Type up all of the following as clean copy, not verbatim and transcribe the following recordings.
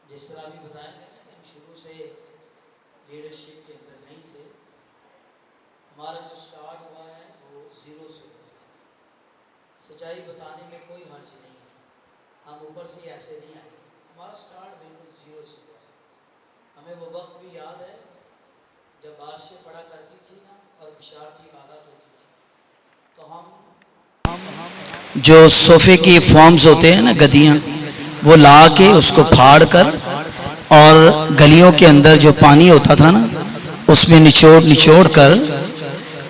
جس طرح ابھی بتایا گیا کہ ہم شروع سے لیڈرشپ کے اندر نہیں تھے. ہمارا جو سٹارٹ ہوا ہے وہ زیرو سے ہوا ہے. سچائی بتانے میں کوئی حرج نہیں ہے, ہم اوپر سے ایسے نہیں آئے. ہمارا سٹارٹ بالکل زیرو سے ہوا ہے. ہمیں وہ وقت بھی یاد ہے جب بارشیں پڑا کرتی تھی نا اور بشار کی عبادت ہوتی تھی, تو ہم جو صوفے کی فارمز ہوتے ہیں نا, گدیاں, وہ لا کے اس کو پھاڑ کر اور گلیوں کے اندر جو پانی ہوتا تھا نا اس میں نچوڑ کر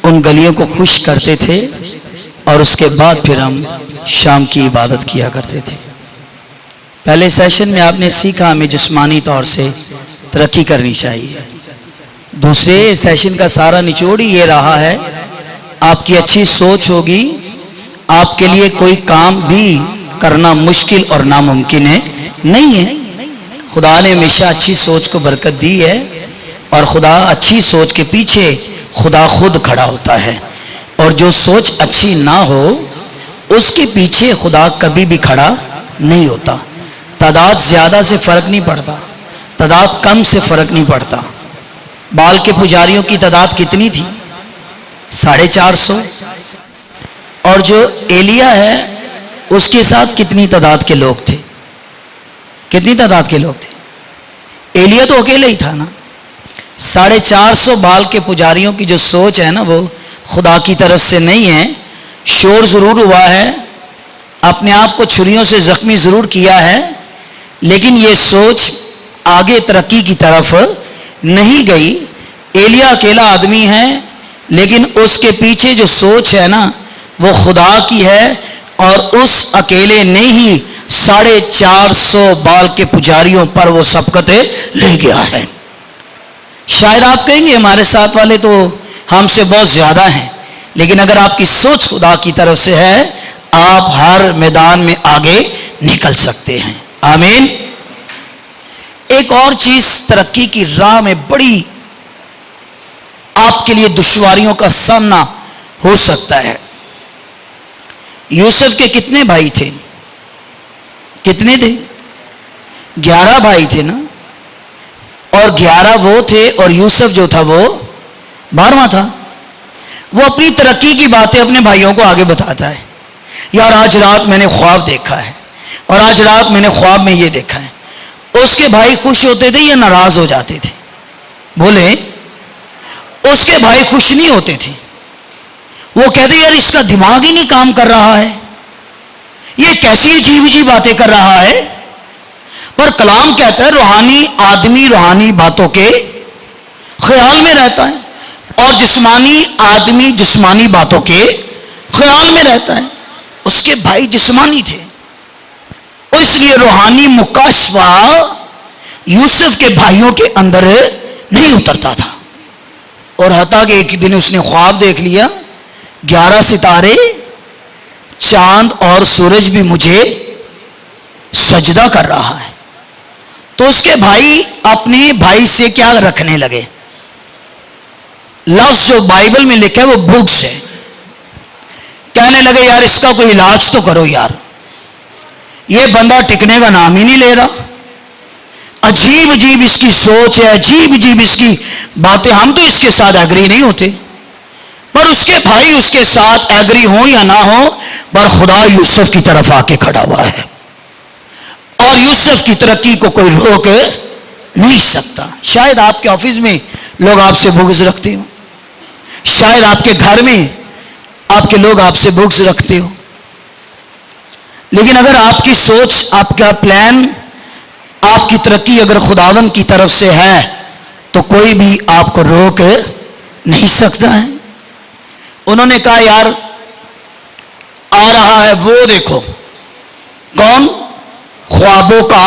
ان گلیوں کو خشک کرتے تھے, اور اس کے بعد پھر ہم شام کی عبادت کیا کرتے تھے. پہلے سیشن میں آپ نے سیکھا ہمیں جسمانی طور سے ترقی کرنی چاہیے. دوسرے سیشن کا سارا نچوڑ ہی یہ رہا ہے, آپ کی اچھی سوچ ہوگی, آپ کے لیے کوئی کام بھی کرنا مشکل اور ناممکن ہے نہیں ہے. خدا نے ہمیشہ اچھی سوچ کو برکت دی ہے, اور خدا اچھی سوچ کے پیچھے خدا خود کھڑا ہوتا ہے, اور جو سوچ اچھی نہ ہو اس کے پیچھے خدا کبھی بھی کھڑا نہیں ہوتا. تعداد زیادہ سے فرق نہیں پڑتا, تعداد کم سے فرق نہیں پڑتا. بال کے پجاریوں کی تعداد کتنی تھی؟ 450. اور جو ایلیا ہے اس کے ساتھ کتنی تعداد کے لوگ تھے؟ کتنی تعداد کے لوگ تھے؟ ایلیا تو اکیلے ہی تھا نا. 450 بال کے پجاریوں کی جو سوچ ہے نا وہ خدا کی طرف سے نہیں ہے. شور ضرور ہوا ہے, اپنے آپ کو چھریوں سے زخمی ضرور کیا ہے, لیکن یہ سوچ آگے ترقی کی طرف نہیں گئی. ایلیا اکیلا آدمی ہے, لیکن اس کے پیچھے جو سوچ ہے نا وہ خدا کی ہے, اور اس اکیلے نے ہی 450 بال کے پجاریوں پر وہ سبقت لے گیا ہے. شاید آپ کہیں گے ہمارے ساتھ والے تو ہم سے بہت زیادہ ہیں, لیکن اگر آپ کی سوچ خدا کی طرف سے ہے آپ ہر میدان میں آگے نکل سکتے ہیں. آمین. ایک اور چیز, ترقی کی راہ میں بڑی آپ کے لیے دشواریوں کا سامنا ہو سکتا ہے. یوسف کے کتنے بھائی تھے؟ کتنے تھے؟ 11 بھائی تھے نا, اور 11 وہ تھے اور یوسف جو تھا وہ 12واں تھا. وہ اپنی ترقی کی باتیں اپنے بھائیوں کو آگے بتاتا ہے. یار آج رات میں نے خواب دیکھا ہے, اور آج رات میں نے خواب میں یہ دیکھا ہے. اس کے بھائی خوش ہوتے تھے یا ناراض ہو جاتے تھے؟ بولے. اس کے بھائی خوش نہیں ہوتے تھے, وہ کہتے یار اس کا دماغ ہی نہیں کام کر رہا ہے, یہ کیسی عجیب عجیب باتیں کر رہا ہے. پر کلام کہتا ہے روحانی آدمی روحانی باتوں کے خیال میں رہتا ہے, اور جسمانی آدمی جسمانی باتوں کے خیال میں رہتا ہے. اس کے بھائی جسمانی تھے, اس لیے روحانی مکاشفہ یوسف کے بھائیوں کے اندر نہیں اترتا تھا. اور حتیٰ کہ ایک دن اس نے خواب دیکھ لیا, 11 ستارے, چاند اور سورج بھی مجھے سجدہ کر رہا ہے. تو اس کے بھائی اپنے بھائی سے کیا رکھنے لگے؟ لفظ جو بائبل میں لکھا ہے وہ بھوکس ہے. کہنے لگے یار اس کا کوئی علاج تو کرو یار, یہ بندہ ٹکنے کا نام ہی نہیں لے رہا. عجیب عجیب اس کی سوچ ہے, عجیب عجیب اس کی باتیں, ہم تو اس کے ساتھ ایگری نہیں ہوتے. پر اس کے بھائی اس کے ساتھ ایگری ہوں یا نہ ہوں, پر خدا یوسف کی طرف آ کے کھڑا ہوا ہے, اور یوسف کی ترقی کو کوئی روک نہیں سکتا. شاید آپ کے آفس میں لوگ آپ سے بغض رکھتے ہوں, شاید آپ کے گھر میں آپ کے لوگ آپ سے بغض رکھتے ہو, لیکن اگر آپ کی سوچ, آپ کا پلان, آپ کی ترقی اگر خداوند کی طرف سے ہے تو کوئی بھی آپ کو روک نہیں سکتا ہے. انہوں نے کہا یار آ رہا ہے وہ دیکھو. کون؟ خوابوں کا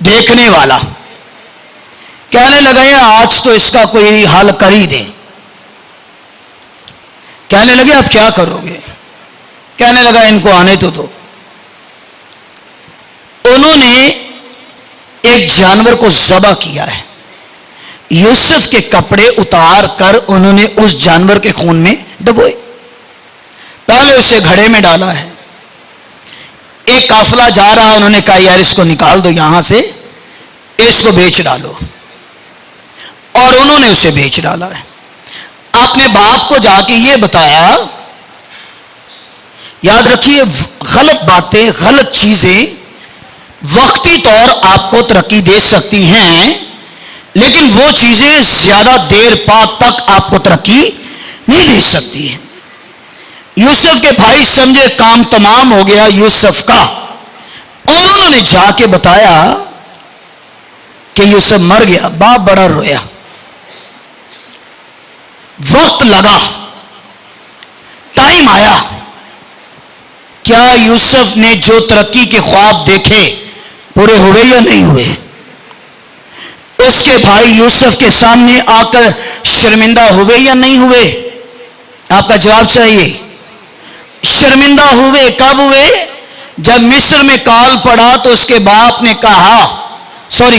دیکھنے والا. کہنے لگے آج تو اس کا کوئی حل کر ہی دیں. کہنے لگے اب کیا کرو گے؟ کہنے لگا ان کو آنے تو دو. انہوں نے ایک جانور کو ذبح کیا ہے, یوسف کے کپڑے اتار کر انہوں نے اس جانور کے خون میں ڈبوئے. پہلے اسے گھڑے میں ڈالا ہے. ایک قافلہ جا رہا, انہوں نے کہا یار اس کو نکال دو یہاں سے, اس کو بیچ ڈالو، اور انہوں نے اسے بیچ ڈالا ہے۔ اپنے باپ کو جا کے یہ بتایا۔ یاد رکھیے، غلط باتیں، غلط چیزیں وقتی طور آپ کو ترقی دے سکتی ہیں، لیکن وہ چیزیں زیادہ دیر بعد تک آپ کو ترقی نہیں دے سکتی ہیں۔ یوسف کے بھائی سمجھے کام تمام ہو گیا یوسف کا، انہوں نے جا کے بتایا کہ یوسف مر گیا۔ باپ بڑا رویا، وقت لگا، ٹائم آیا۔ کیا یوسف نے جو ترقی کے خواب دیکھے پورے ہوئے یا نہیں ہوئے؟ اس کے بھائی یوسف کے سامنے آ کر شرمندہ ہوئے یا نہیں ہوئے؟ آپ کا جواب چاہیے۔ شرمندہ ہوئے۔ کب ہوئے؟ جب مصر میں کال پڑا تو اس کے باپ نے کہا،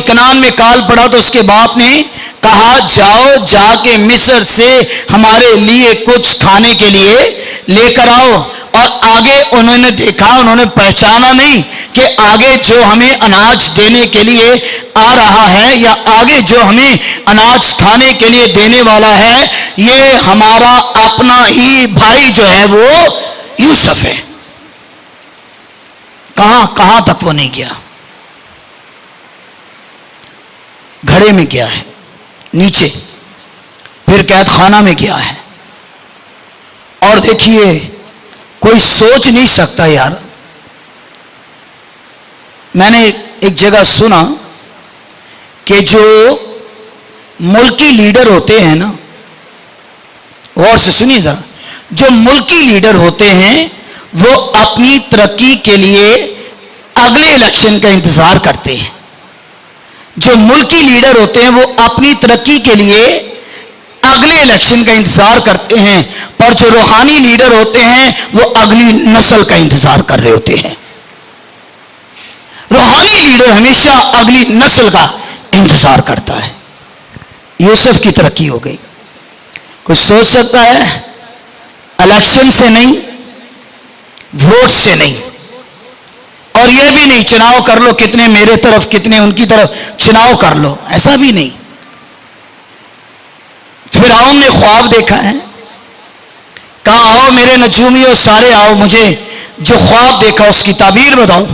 کنعان میں کال پڑا تو اس کے باپ نے کہا جاؤ جا کے مصر سے ہمارے لیے کچھ کھانے کے لیے لے کر آؤ۔ اور آگے انہوں نے دیکھا، انہوں نے پہچانا نہیں کہ آگے جو ہمیں اناج دینے کے لیے آ رہا ہے یا آگے جو ہمیں اناج کھانے کے لیے دینے والا ہے، یہ ہمارا اپنا ہی بھائی جو ہے وہ یوسف ہے۔ کہاں تک وہ نہیں گیا؟ گھڑے میں گیا ہے، نیچے، پھر قید خانہ میں گیا ہے۔ اور دیکھیے، کوئی سوچ نہیں سکتا یار۔ میں نے ایک جگہ سنا کہ جو ملکی لیڈر ہوتے ہیں نا، غور سے سنیے ذرا، جو ملکی لیڈر ہوتے ہیں وہ اپنی ترقی کے لیے اگلے الیکشن کا انتظار کرتے ہیں۔ جو ملکی لیڈر ہوتے ہیں وہ اپنی ترقی کے لیے اگلے الیکشن کا انتظار کرتے ہیں، پر جو روحانی لیڈر ہوتے ہیں وہ اگلی نسل کا انتظار کر رہے ہوتے ہیں۔ روحانی لیڈر ہمیشہ اگلی نسل کا انتظار کرتا ہے۔ یوسف کی ترقی ہو گئی۔ کوئی سوچ سکتا ہے؟ الیکشن سے نہیں، ووٹ سے نہیں، اور یہ بھی نہیں چناؤ کر لو، کتنے میرے طرف کتنے ان کی طرف، چناؤ کر لو، ایسا بھی نہیں۔ فرعون نے خواب دیکھا ہے، کہا آؤ میرے نجومیوں سارے آؤ، مجھے جو خواب دیکھا اس کی تعبیر بتاؤ۔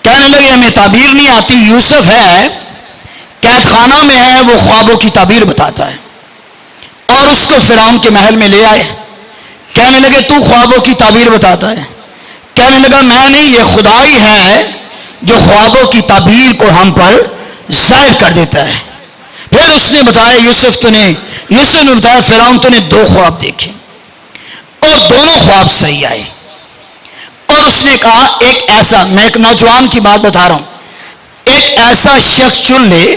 کہنے لگے ہمیں تعبیر نہیں آتی، یوسف ہے قید خانہ میں ہے، وہ خوابوں کی تعبیر بتاتا ہے۔ اور اس کو فرعون کے محل میں لے آئے، کہنے لگے تو خوابوں کی تعبیر بتاتا ہے؟ کہنے لگا میں نہیں، یہ خدا ہی ہے جو خوابوں کی تعبیر کو ہم پر ظاہر کر دیتا ہے۔ پھر اس نے بتایا یوسف نے بتایا فرعون تو نے 2 خواب دیکھے اور دونوں خواب صحیح آئے۔ اور اس نے کہا ایک ایسا، میں ایک نوجوان کی بات بتا رہا ہوں، ایک ایسا شخص چن لے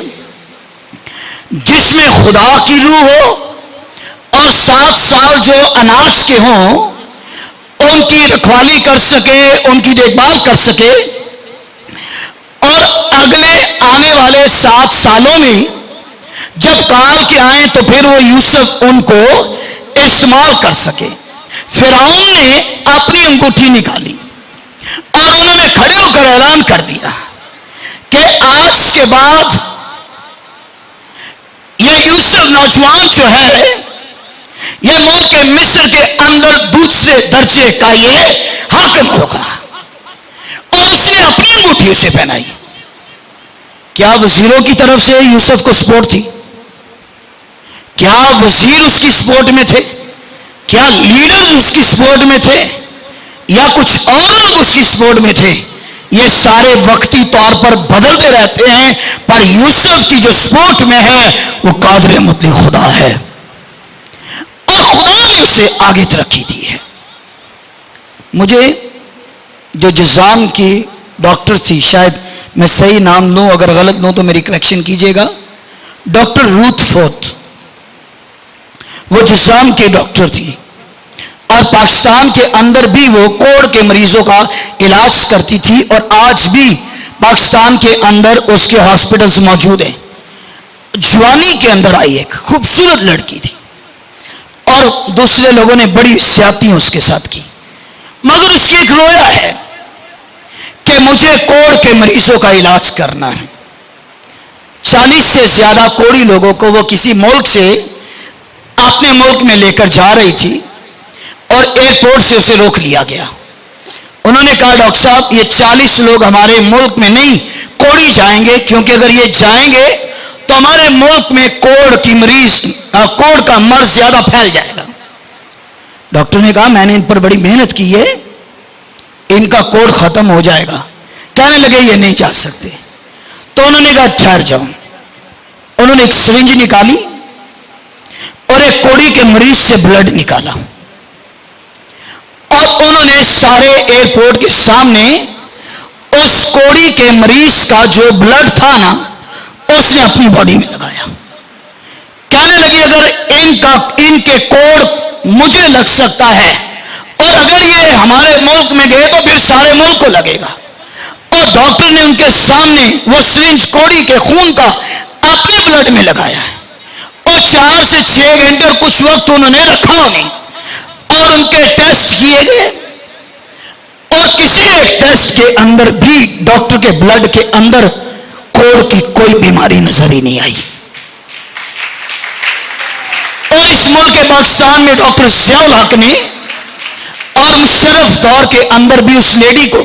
جس میں خدا کی روح ہو اور 7 سال جو اناج کے ہوں ان کی رکھوالی کر سکے، ان کی دیکھ بھال کر سکے، اور اگلے آنے والے 7 سالوں میں جب کال کے آئیں تو پھر وہ یوسف ان کو استعمال کر سکے۔ فرعون نے اپنی انگوٹھی نکالی اور انہوں نے کھڑے ہو کر اعلان کر دیا کہ آج کے بعد یہ یوسف نوجوان جو ہے یہ ملک مصر کے اندر دوسرے درجے کا یہ حاکم ہوگا۔ اور اس نے اپنی انگوٹھی اسے پہنائی۔ کیا وزیروں کی طرف سے یوسف کو سپورٹ تھی؟ کیا وزیر اس کی سپورٹ میں تھے؟ کیا لیڈر اس کی سپورٹ میں تھے؟ یا کچھ اور لوگ اس کی سپورٹ میں تھے؟ یہ سارے وقتی طور پر بدلتے رہتے ہیں، پر یوسف کی جو سپورٹ میں ہے وہ قادر مطلق خدا ہے، اور خدا نے اسے آگے ترقی دی ہے۔ مجھے جو جزام کی ڈاکٹر تھی، شاید میں صحیح نام لوں، اگر غلط لوں تو میری کریکشن کیجیے گا، ڈاکٹر روت فورتھ، وہ جزام کی ڈاکٹر تھی، اور پاکستان کے اندر بھی وہ کوڑ کے مریضوں کا علاج کرتی تھی، اور آج بھی پاکستان کے اندر اس کے ہاسپٹلز موجود ہیں۔ جوانی کے اندر آئی، ایک خوبصورت لڑکی تھی، اور دوسرے لوگوں نے بڑی زیادتی اس کے ساتھ کی، مگر اس کی ایک رویا ہے کہ مجھے کوڑ کے مریضوں کا علاج کرنا ہے۔ 40 سے زیادہ کوڑی لوگوں کو وہ کسی ملک سے اپنے ملک میں لے کر جا رہی تھی اور ایئرپورٹ سے اسے روک لیا گیا. انہوں نے کہا ڈاکٹر صاحب یہ 40 لوگ ہمارے ملک میں نہیں کوڑی جائیں گے, کیونکہ اگر یہ جائیں گے تو ہمارے ملک میں کوڑ کا مرض زیادہ پھیل جائے گا. ڈاکٹر نے کہا میں نے ان پر بڑی محنت کی ہے, ان کا کوڑ ختم ہو جائے گا. کہنے لگے یہ نہیں جا سکتے. تو انہوں نے کہا ٹھہر جاؤ. انہوں نے ایک سرنج نکالی اور ایک کوڑی کے مریض سے بلڈ نکالا اور انہوں نے سارے ایئرپورٹ کے سامنے اس کوڑی کے مریض کا جو بلڈ تھا نا اس نے اپنی باڈی میں لگایا. کہنے لگے اگر ان کے کوڑ مجھے لگ سکتا ہے اور اگر یہ ہمارے ملک میں گئے تو پھر سارے ملک کو لگے گا. اور ڈاکٹر نے ان کے سامنے وہ سرنج کوڑی کے خون کا اپنے بلڈ میں لگایا ہے اور 4 سے 6 گھنٹے اور کچھ وقت انہوں نے رکھا انہیں اور ان کے ٹیسٹ کیے گئے اور کسی ایک ٹیسٹ کے اندر بھی ڈاکٹر کے بلڈ کے اندر کوڑ کی کوئی بیماری نظر ہی نہیں آئی. اور اس ملک پاکستان میں ڈاکٹر ضیاء الحق نے اور مشرف دور کے اندر بھی اس لیڈی کو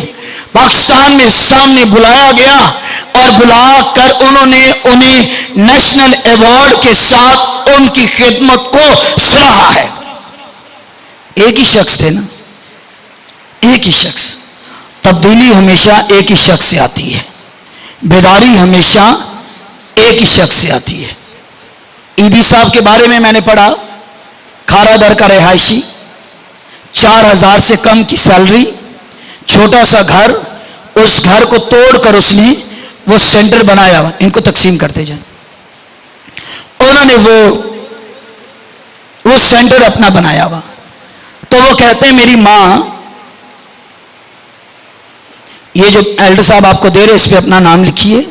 پاکستان میں سامنے بلایا گیا اور بلا کر انہوں نے انہیں نیشنل ایوارڈ کے ساتھ ان کی خدمت کو سراہا ہے. ایک ہی شخص تھے نا, ایک ہی شخص. تبدیلی ہمیشہ ایک ہی شخص سے آتی ہے, بیداری ہمیشہ ایک ہی شخص سے آتی ہے. ایدی صاحب کے بارے میں نے پڑھا, کھارا در کا رہائشی, 4000 سے کم کی سیلری, چھوٹا سا گھر, اس گھر کو توڑ کر اس نے وہ سینٹر بنایا ہوا. ان کو تقسیم کرتے جائیں. انہوں نے وہ سینٹر اپنا بنایا ہوا. تو وہ کہتے ہیں میری ماں, یہ جو ایلڈر صاحب آپ کو دے رہے اس پہ اپنا نام لکھیے,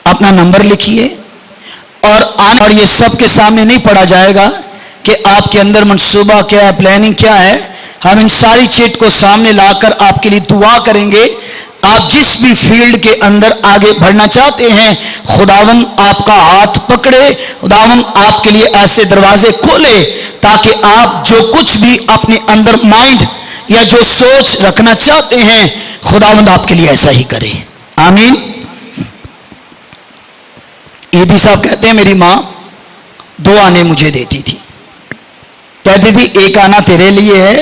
اپنا نمبر لکھیے اور یہ سب کے سامنے نہیں پڑھا جائے گا کہ آپ کے اندر منصوبہ کیا ہے, پلاننگ کیا ہے. ہم ان ساری چیٹ کو سامنے لا کر آپ کے لیے دعا کریں گے. آپ جس بھی فیلڈ کے اندر آگے بڑھنا چاہتے ہیں خداوند آپ کا ہاتھ پکڑے, خداوند آپ کے لیے ایسے دروازے کھولے تاکہ آپ جو کچھ بھی اپنے اندر مائنڈ یا جو سوچ رکھنا چاہتے ہیں خداوند آپ کے لیے ایسا ہی کرے. آمین. ایدی صاحب کہتے ہیں میری ماں 2 آنے مجھے دیتی تھی, کہتی تھی ایک آنا تیرے لیے ہے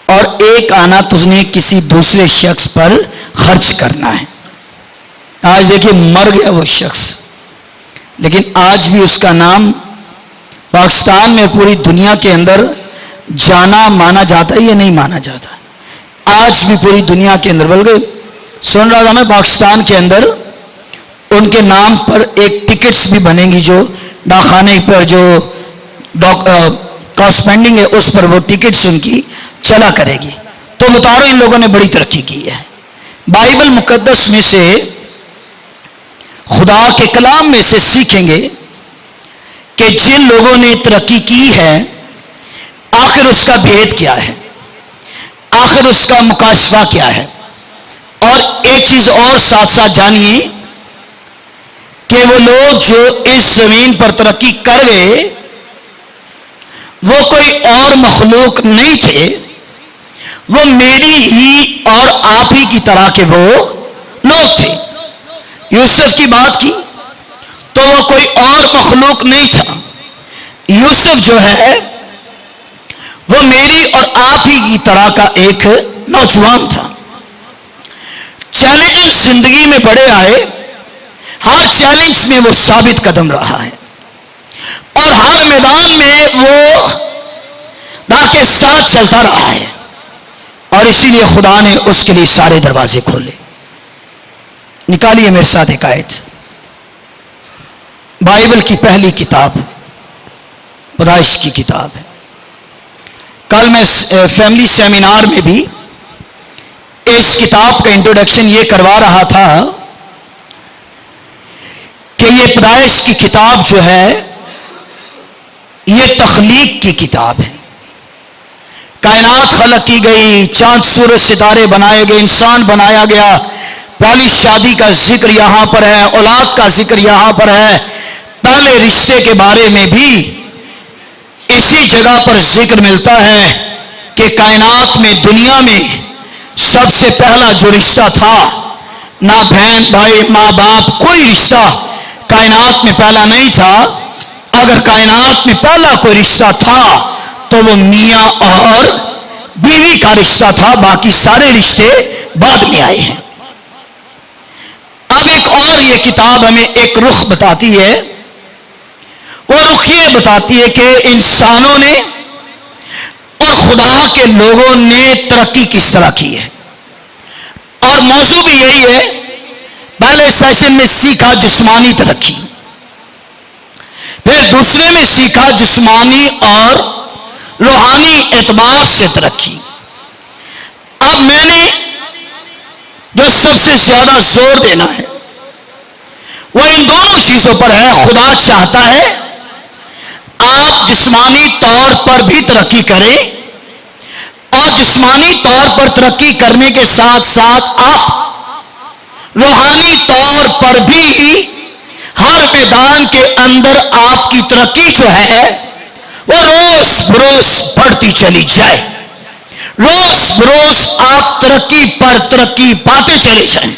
اور ایک آنا تجھ نے کسی دوسرے شخص پر خرچ کرنا ہے. آج دیکھیے مر گیا وہ شخص, لیکن آج بھی اس کا نام پاکستان میں پوری دنیا کے اندر جانا مانا جاتا ہے یا نہیں مانا جاتا. آج بھی پوری دنیا کے اندر, بلکہ سن رہا تھا میں پاکستان کے اندر ان کے نام پر ایک ٹکٹس بھی بنیں گی, جو ڈاکخانے پر جو کارسپینڈنگ ہے اس پر وہ ٹکٹس ان کی چلا کرے گی. تو بتارو ان لوگوں نے بڑی ترقی کی ہے. بائبل مقدس میں سے خدا کے کلام میں سے سیکھیں گے کہ جن لوگوں نے ترقی کی ہے آخر اس کا بھید کیا ہے, آخر اس کا مکاشفہ کیا ہے. اور ایک چیز اور ساتھ ساتھ جانیے کہ وہ لوگ جو اس زمین پر ترقی کر گئے وہ کوئی اور مخلوق نہیں تھے, وہ میری ہی اور آپ ہی کی طرح کے وہ لوگ تھے. یوسف کی بات کی تو وہ کوئی اور مخلوق نہیں تھا. یوسف جو ہے وہ میری اور آپ ہی کی طرح کا ایک نوجوان تھا. چیلنجز زندگی میں بڑے آئے, ہر چیلنج میں وہ ثابت قدم رہا ہے اور ہر میدان میں وہ دا کے ساتھ چلتا رہا ہے. اور اسی لیے خدا نے اس کے لیے سارے دروازے کھولے. نکالیے میرے ساتھ ایک آیت, بائبل کی پہلی کتاب پیدائش کی کتاب ہے. کل میں فیملی سیمینار میں بھی اس کتاب کا انٹروڈکشن یہ کروا رہا تھا کہ یہ پیدائش کی کتاب جو ہے یہ تخلیق کی کتاب ہے. کائنات خلق کی گئی, چاند سورج ستارے بنائے گئے, انسان بنایا گیا, پہلی شادی کا ذکر یہاں پر ہے، اولاد کا ذکر یہاں پر ہے، پہلے رشتے کے بارے میں بھی اسی جگہ پر ذکر ملتا ہے کہ کائنات میں، دنیا میں سب سے پہلا جو رشتہ تھا، نہ بہن بھائی ماں باپ، کوئی رشتہ کائنات میں پہلا نہیں تھا۔ اگر کائنات میں پہلا کوئی رشتہ تھا تو وہ میاں اور بیوی کا رشتہ تھا، باقی سارے رشتے بعد میں آئے ہیں۔ اب ایک اور یہ کتاب ہمیں ایک رخ بتاتی ہے، وہ رخ یہ بتاتی ہے کہ انسانوں نے اور خدا کے لوگوں نے ترقی کس طرح کی ہے، اور موضوع بھی یہی ہے۔ پہلے سیشن میں سیکھا جسمانی ترقی، پھر دوسرے میں سیکھا جسمانی اور روحانی اعتبار سے ترقی۔ اب میں نے جو سب سے زیادہ زور دینا ہے وہ ان دونوں چیزوں پر ہے۔ خدا چاہتا ہے آپ جسمانی طور پر بھی ترقی کریں، اور جسمانی طور پر ترقی کرنے کے ساتھ ساتھ آپ روحانی طور پر بھی ہر میدان کے اندر آپ کی ترقی جو ہے وہ روز بروز بڑھتی چلی جائے، روز بروز آپ ترقی پر ترقی پاتے چلے جائیں۔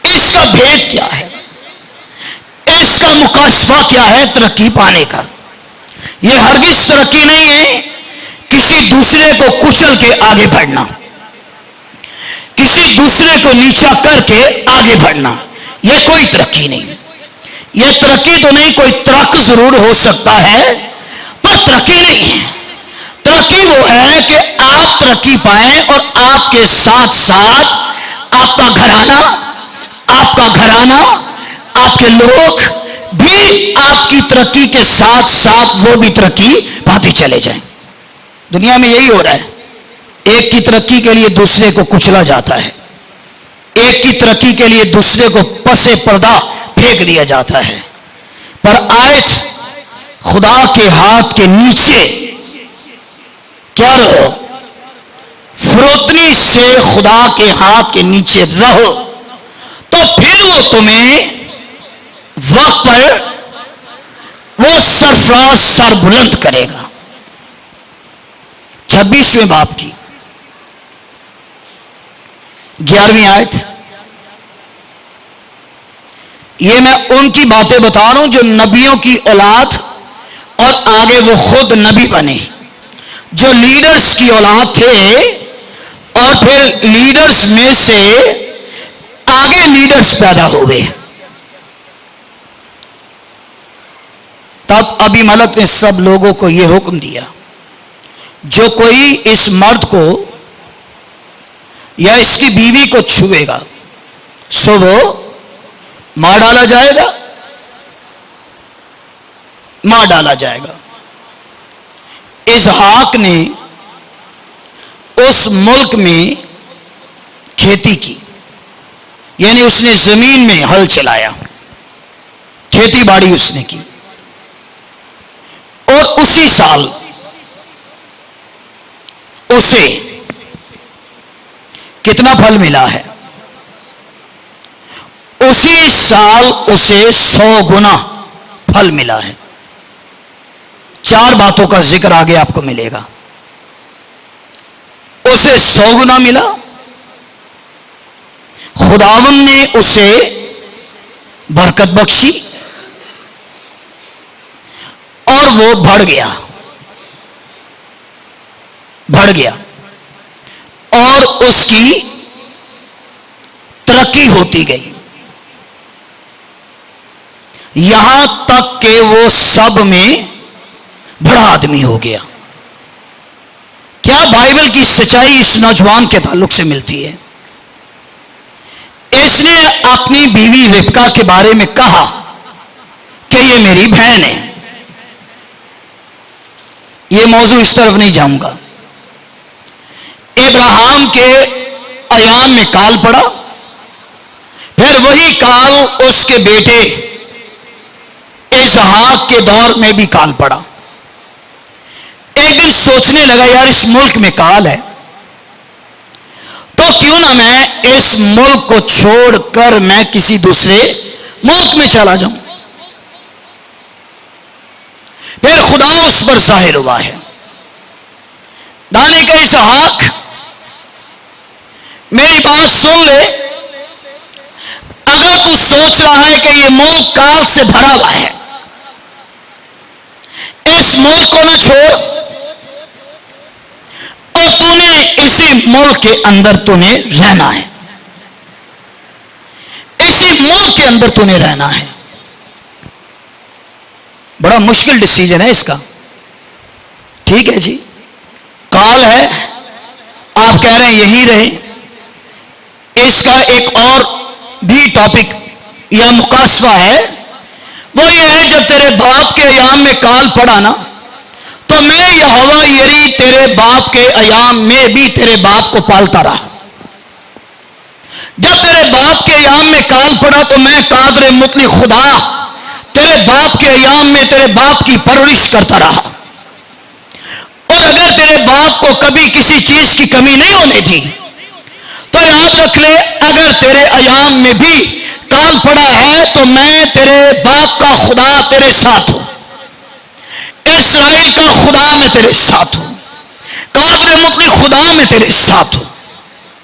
اس کا بھید کیا ہے، اس کا مکاشفہ کیا ہے ترقی پانے کا؟ یہ ہرگز ترقی نہیں ہے کسی دوسرے کو کچل کے آگے بڑھنا، کسی دوسرے کو نیچا کر کے آگے بڑھنا، یہ کوئی ترقی نہیں۔ یہ ترقی تو نہیں، کوئی ترق ضرور ہو سکتا ہے پر ترقی نہیں ہے۔ ترقی وہ ہے کہ آپ ترقی پائیں اور آپ کے ساتھ ساتھ آپ کا گھرانہ، آپ کے لوگ بھی آپ کی ترقی کے ساتھ ساتھ وہ بھی ترقی پاتے چلے جائیں۔ دنیا میں یہی ہو رہا ہے، ایک کی ترقی کے لیے دوسرے کو کچلا جاتا ہے، ایک کی ترقی کے لیے دوسرے کو پسے پردہ پھینک دیا جاتا ہے، پر آیت خدا کے ہاتھ کے نیچے کیا رہو؟ فروتنی سے خدا کے ہاتھ کے نیچے رہو، تو پھر وہ تمہیں وقت پر وہ سرفراز سر بلند کرے گا۔ 26ویں باب کی 11ویں آیت، یہ میں ان کی باتیں بتا رہا ہوں جو نبیوں کی اولاد اور آگے وہ خود نبی بنے، جو لیڈرز کی اولاد تھے اور پھر لیڈرز میں سے آگے لیڈرز پیدا ہوئے۔ تب ابھی ملک نے سب لوگوں کو یہ حکم دیا، جو کوئی اس مرد کو یا اس کی بیوی کو چھوئے گا سو وہ مار ڈالا جائے گا، مار ڈالا جائے گا۔ اسحاق نے اس ملک میں کھیتی کی، یعنی اس نے زمین میں ہل چلایا، کھیتی باڑی اس نے کی، اور اسی سال اسے کتنا پھل ملا ہے؟ اسی سال اسے 100 گنا پھل ملا ہے۔ 4 باتوں کا ذکر آگے آپ کو ملے گا۔ اسے 100 گنا ملا، خداوند نے اسے برکت بخشی اور وہ بڑھ گیا اور اس کی ترقی ہوتی گئی، یہاں تک کہ وہ سب میں بڑا آدمی ہو گیا۔ کیا بائبل کی سچائی اس نوجوان کے تعلق سے ملتی ہے؟ اس نے اپنی بیوی ربکا کے بارے میں کہا کہ یہ میری بہن ہے۔ یہ موضوع اس طرف نہیں جاؤں گا۔ ابراہیم کے ایام میں کال پڑا، پھر وہی کال اس کے بیٹے اسحاق کے دور میں بھی کال پڑا۔ ایک دن سوچنے لگا یار اس ملک میں کال ہے، تو کیوں نہ میں اس ملک کو چھوڑ کر میں کسی دوسرے ملک میں چلا جاؤں. پھر خدا اس پر ظاہر ہوا ہے. دانے کا اسحاق میری بات سن لے. اگر تو سوچ رہا ہے کہ یہ ملک کال سے بھرا ہوا ہے، اس ملک کو نہ چھوڑ، اور تو نے اسی ملک کے اندر تو نے رہنا ہے. اسی ملک کے اندر تو نے رہنا ہے. بڑا مشکل ڈیسیجن ہے اس کا. ٹھیک ہے جی، کال ہے، آپ کہہ رہے ہیں یہی رہیں. اس کا ایک اور بھی ٹاپک یا مقاصفہ ہے، وہ یہ ہے جب تیرے باپ کے ایام میں کال پڑا نا، تو میں یہوہ یری تیرے باپ کے ایام میں بھی تیرے باپ کو پالتا رہا. جب تیرے باپ کے ایام میں کال پڑا تو میں قادر مطلق خدا تیرے باپ کے ایام میں تیرے باپ کی پرورش کرتا رہا. اور اگر تیرے باپ کو کبھی کسی چیز کی کمی نہیں ہونے دی تو یاد رکھ لے، اگر تیرے ایام میں بھی کال پڑا ہے تو میں تیرے باپ کا خدا تیرے ساتھ ہوں. اسرائیل کا خدا میں تیرے ساتھ ہوں. قادر مطلق خدا میں تیرے ساتھ ہوں.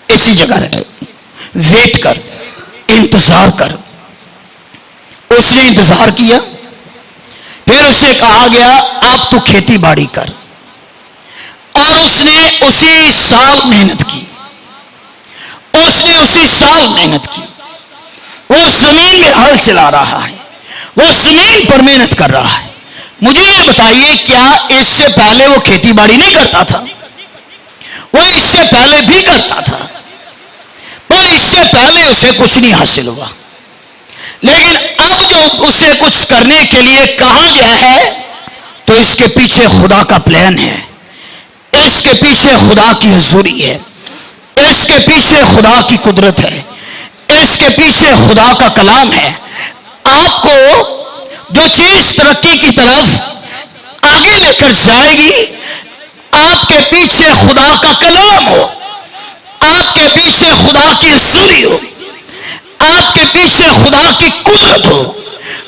اسی جگہ رہے، ویٹ کر، انتظار کر. اس نے انتظار کیا. پھر اسے کہا گیا اب تو کھیتی باڑی کر، اور اس نے اسی سال محنت کی. اس نے اسی سال محنت کی. وہ زمین میں ہل چلا رہا ہے، وہ زمین پر محنت کر رہا ہے. مجھے یہ بتائیے، کیا اس سے پہلے وہ کھیتی باڑی نہیں کرتا تھا؟ وہ اس سے پہلے بھی کرتا تھا، پر اس سے پہلے اسے کچھ نہیں حاصل ہوا. لیکن اب جو اسے کچھ کرنے کے لیے کہا گیا ہے تو اس کے پیچھے خدا کا پلان ہے. اس کے پیچھے خدا کی حضوری ہے. اس کے پیچھے خدا کی قدرت ہے. اس کے پیچھے خدا کا کلام ہے. آپ کو جو چیز ترقی کی طرف آگے لے کر جائے گی، آپ کے پیچھے خدا کا کلام ہو، آپ کے پیچھے خدا کی حضوری ہو، آپ کے پیچھے خدا کی قدرت ہو،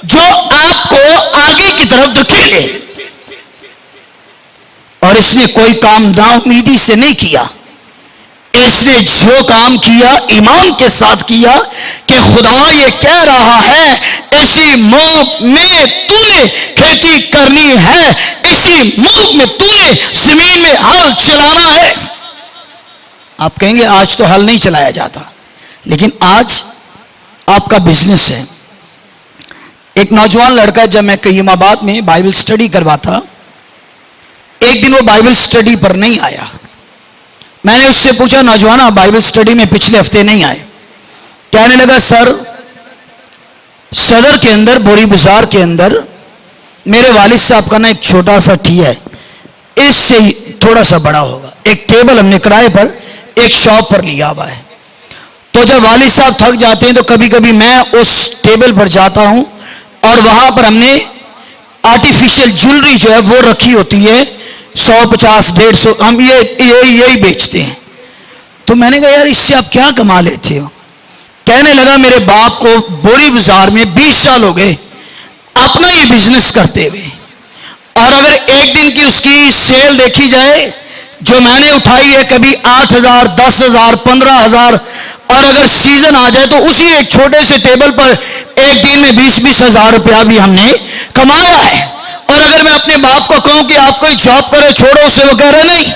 جو آپ کو آگے کی طرف دھکیلے. اور اس نے کوئی کام نا امیدی سے نہیں کیا. اس نے جو کام کیا ایمان کے ساتھ کیا کہ خدا یہ کہہ رہا ہے اسی ملک میں تو نے کھیتی کرنی ہے، اسی ملک میں تو نے زمین میں ہل چلانا ہے. آپ کہیں گے آج تو ہل نہیں چلایا جاتا، لیکن آج آپ کا بزنس ہے. ایک نوجوان لڑکا جب میں قیم آباد میں بائبل سٹڈی کرواتا، ایک دن وہ بائبل سٹڈی پر نہیں آیا. میں نے اس سے پوچھا نوجوان آپ بائبل سٹڈی میں پچھلے ہفتے نہیں آئے؟ کہنے لگا سر صدر کے اندر بوری بازار کے اندر میرے والد صاحب کا نا ایک چھوٹا سا ٹھی ہے، اس سے تھوڑا سا بڑا ہوگا. ایک ٹیبل ہم نے کرائے پر ایک شاپ پر لیا ہوا ہے. تو جب والد صاحب تھک جاتے ہیں تو کبھی کبھی میں اس ٹیبل پر جاتا ہوں اور وہاں پر ہم نے آرٹیفیشل جولری جو ہے وہ رکھی ہوتی ہے، 150 150 ہم یہی بیچتے ہیں. تو میں نے کہا یار اس سے آپ کیا کما لیتے ہو؟ کہنے لگا میرے باپ کو بوری بازار میں 20 سال ہو گئے اپنا یہ بزنس کرتے ہوئے، اور اگر ایک دن کی اس کی سیل دیکھی جائے جو میں نے اٹھائی ہے کبھی 8,000 10,000 15,000، اور اگر سیزن آ جائے تو اسی ایک چھوٹے سے ٹیبل پر ایک دن میں 20-20 ہزار روپیہ بھی ہم نے کمایا ہے. اور اگر میں اپنے باپ کو کہوں کہ آپ کوئی جاب کرے چھوڑو اسے، وہ کہہ رہے نہیں،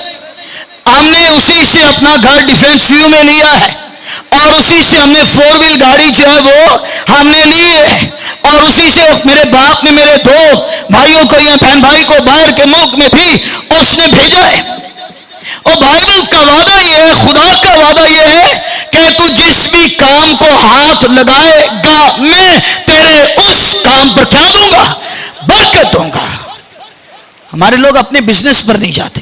ہم نے اسی سے اپنا گھر ڈیفینس ویو میں لیا ہے، اور اسی سے ہم نے 4 ویل گاڑی جو ہے وہ ہم نے لی ہے، اور اسی سے میرے باپ نے میرے 2 بھائیوں کو یا بہن بھائی کو باہر کے ملک میں بھی اس نے بھیجا ہے. اور بائبل کا وعدہ یہ ہے، خدا کا وعدہ یہ ہے کہ تو جس بھی کام کو ہاتھ لگائے گا میں تیرے اس کام پر کیا دوں گا؟ برکت دوں گا. ہمارے لوگ اپنے بزنس پر نہیں جاتے،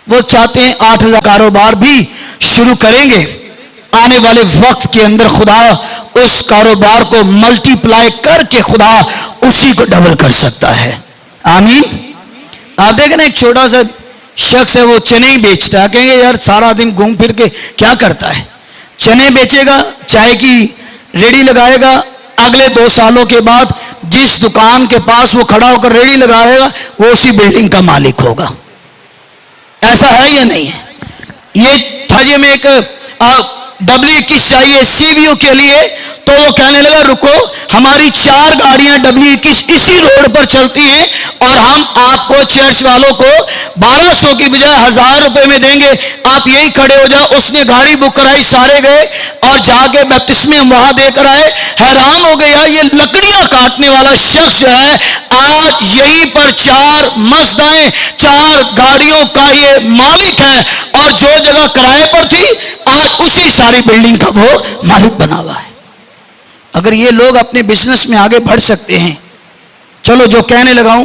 وہ چاہتے ہیں 8,000 کاروبار بھی شروع کریں گے، آنے والے وقت کے اندر خدا اس کاروبار کو ملٹی پلائی کر کے خدا اسی کو ڈبل کر سکتا ہے. آمین. آپ دیکھیں نا ایک چھوٹا سا شخص ہے وہ چنے ہی بیچتا ہے, کہیں گے یار سارا دن گھوم پھر کے کیا کرتا ہے, چنے بیچے گا, چائے کی ریڑھی لگائے گا, اگلے 2 سالوں کے بعد جس دکان کے پاس وہ کھڑا ہو کر ریڑھی لگائے گا وہ اسی بلڈنگ کا مالک ہوگا. ایسا ہے یا نہیں ہے؟ یہ تھا جی میں ایک W21 چاہیے CBU کے لیے, تو وہ کہنے لگا رکو, ہماری 4 گاڑیاں W21 اسی روڈ پر چلتی ہیں اور ہم آپ کو چرچ والوں کو 1200 کی بجائے 1000 روپے میں دیں گے, آپ یہی کھڑے ہو جاؤ. اس نے گاڑی بک کرائی, سارے گئے اور جا کے بیپٹسمے وہاں دے کر آئے. حیران ہو گیا یہ لکڑیاں کاٹنے والا شخص جو ہے آج یہیں پر 4 مسجدیں 4 گاڑیوں کا یہ مالک ہے, اور جو جگہ کرائے پر تھی آج اسی ساری بلڈنگ کا وہ مالک بنا ہوا ہے. اگر یہ لوگ اپنے بزنس میں آگے بڑھ سکتے ہیں, چلو جو کہنے لگاؤں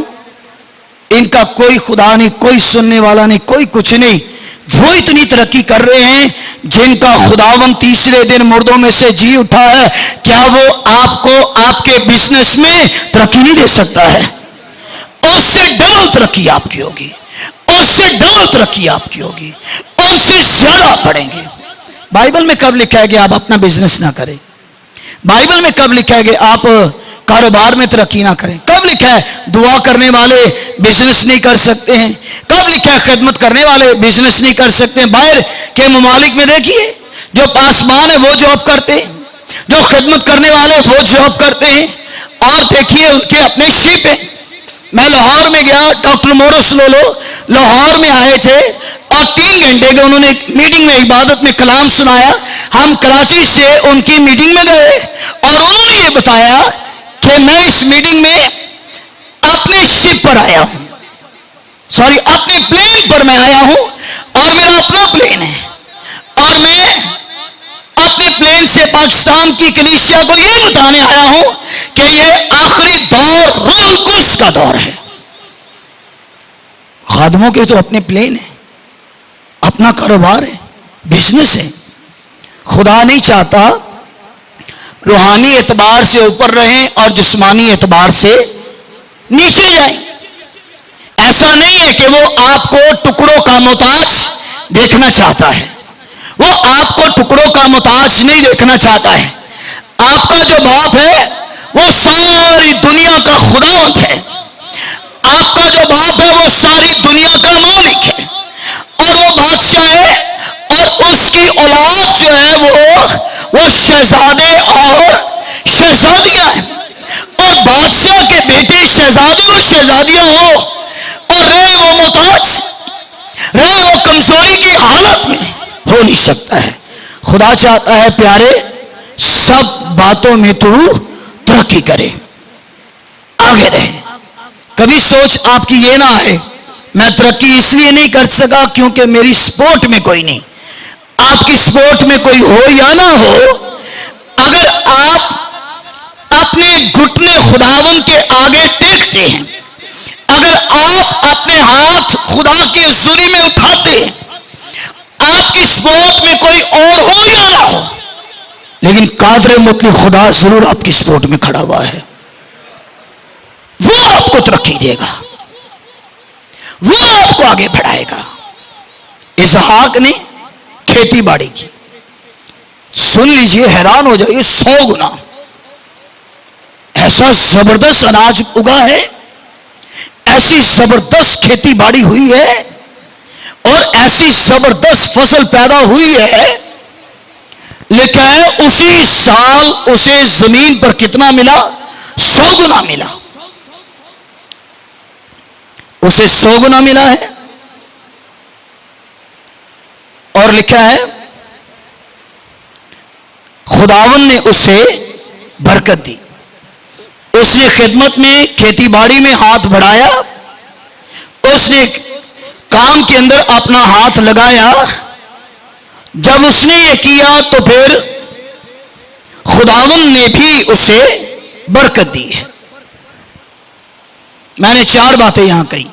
ان کا کوئی خدا نہیں, کوئی سننے والا نہیں, کوئی کچھ نہیں. وہ اتنی ترقی کر رہے ہیں جن کا خداوند تیسرے دن مردوں میں سے جی اٹھا ہے, کیا وہ آپ کو آپ کے بزنس میں ترقی نہیں دے سکتا ہے؟ اس سے ڈبل ترقی آپ کی ہوگی, اس سے ڈبل ترقی آپ کی ہوگی, اس سے زیادہ بڑھیں گے. بائبل میں کب لکھا ہے کہ آپ اپنا بزنس نہ کریں؟ بائبل میں کب لکھا ہے کہ آپ کاروبار میں ترقی نہ کریں؟ کب لکھا ہے دعا کرنے والے بزنس نہیں کر سکتے ہیں؟ کب لکھا ہے خدمت کرنے والے بزنس نہیں کر سکتے ہیں؟ باہر کے ممالک میں دیکھیے, جو پاسبان ہے وہ جاب کرتے ہیں, جو خدمت کرنے والے وہ جاب کرتے ہیں, اور دیکھیے ان کے اپنے شپ ہیں. میں لاہور میں گیا, ڈاکٹر مورس لولو لاہور میں آئے تھے اور 3 گھنٹے کے انہوں نے میٹنگ میں عبادت میں کلام سنایا. ہم کراچی سے ان کی میٹنگ میں گئے اور انہوں نے یہ بتایا کہ میں اس میٹنگ میں اپنے شپ پر آیا ہوں, اپنے پلین پر میں آیا ہوں, اور میرا اپنا پلین ہے, اور میں اپنے پلین سے پاکستان کی کلیسیا کو یہ بتانے آیا ہوں کہ یہ آخری دور روح القدس کا دور ہے. خادموں کے تو اپنے پلین ہیں, اپنا کاروبار ہے, بزنس ہے. خدا نہیں چاہتا روحانی اعتبار سے اوپر رہیں اور جسمانی اعتبار سے نیچے جائیں. ایسا نہیں ہے کہ وہ آپ کو ٹکڑوں کا محتاج دیکھنا چاہتا ہے, وہ آپ کو ٹکڑوں کا محتاج نہیں دیکھنا چاہتا ہے. آپ کا جو باپ ہے وہ ساری دنیا کا خداوند ہے, آپ کا جو باپ ہے وہ ساری دنیا کا مالک ہے, اور وہ بادشاہ ہے, اور اس کی اولاد جو ہے وہ شہزادے اور شہزادیاں ہیں. اور بادشاہ کے بیٹے شہزادے اور شہزادیاں ہو اور رہے وہ محتاج, رہے وہ کمزوری کی حالت میں, ہو نہیں سکتا ہے. خدا چاہتا ہے پیارے سب باتوں میں تو ترقی کرے, آگے رہے. کبھی سوچ آپ کی یہ نہ آئے میں ترقی اس لیے نہیں کر سکا کیونکہ میری سپورٹ میں کوئی نہیں. آپ کی سپورٹ میں کوئی ہو یا نہ ہو, اگر آپ اپنے گھٹنے خداوند کے آگے ٹیکتے ہیں, اگر آپ اپنے ہاتھ خدا کی حضوری میں اٹھاتے ہیں, آپ کی سپورٹ میں کوئی اور ہو یا نہ ہو, لیکن قادر مطلق خدا ضرور آپ کی سپورٹ میں کھڑا ہوا ہے. وہ آپ کو ترقی دے گا, وہ آپ کو آگے بڑھائے گا. اسحاق نے کھیتی باڑی کی, سن لیجئے حیران ہو جائے, 100 گنا ایسا زبردست اناج اگا ہے, ایسی زبردست کھیتی باڑی ہوئی ہے, اور ایسی زبردست فصل پیدا ہوئی ہے. لکھا ہے اسی سال اسے زمین پر کتنا ملا؟ 100 گنا ملا. اسے 100 گنا ملا ہے. اور لکھا ہے خداوند نے اسے برکت دی, اس نے خدمت میں کھیتی باڑی میں ہاتھ بڑھایا, اس نے کام کے اندر اپنا ہاتھ لگایا. جب اس نے یہ کیا تو پھر خداوند نے بھی اسے برکت دی ہے. میں نے 4 باتیں یہاں کہی.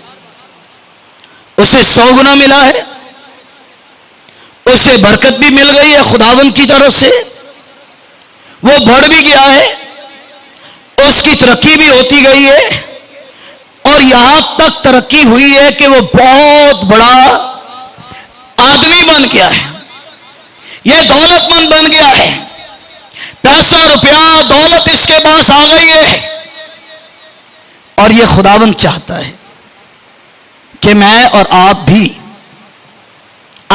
اسے 100 گنا ملا ہے, اسے برکت بھی مل گئی ہے خداوند کی طرف سے, وہ بڑھ بھی گیا ہے, اس کی ترقی بھی ہوتی گئی ہے, اور اور یہاں تک ترقی ہوئی ہے کہ وہ بہت بڑا آدمی بن گیا ہے, یہ دولت مند بن گیا ہے, پیسہ روپیہ دولت اس کے پاس آ گئی ہے. اور یہ خداوند چاہتا ہے کہ میں اور آپ بھی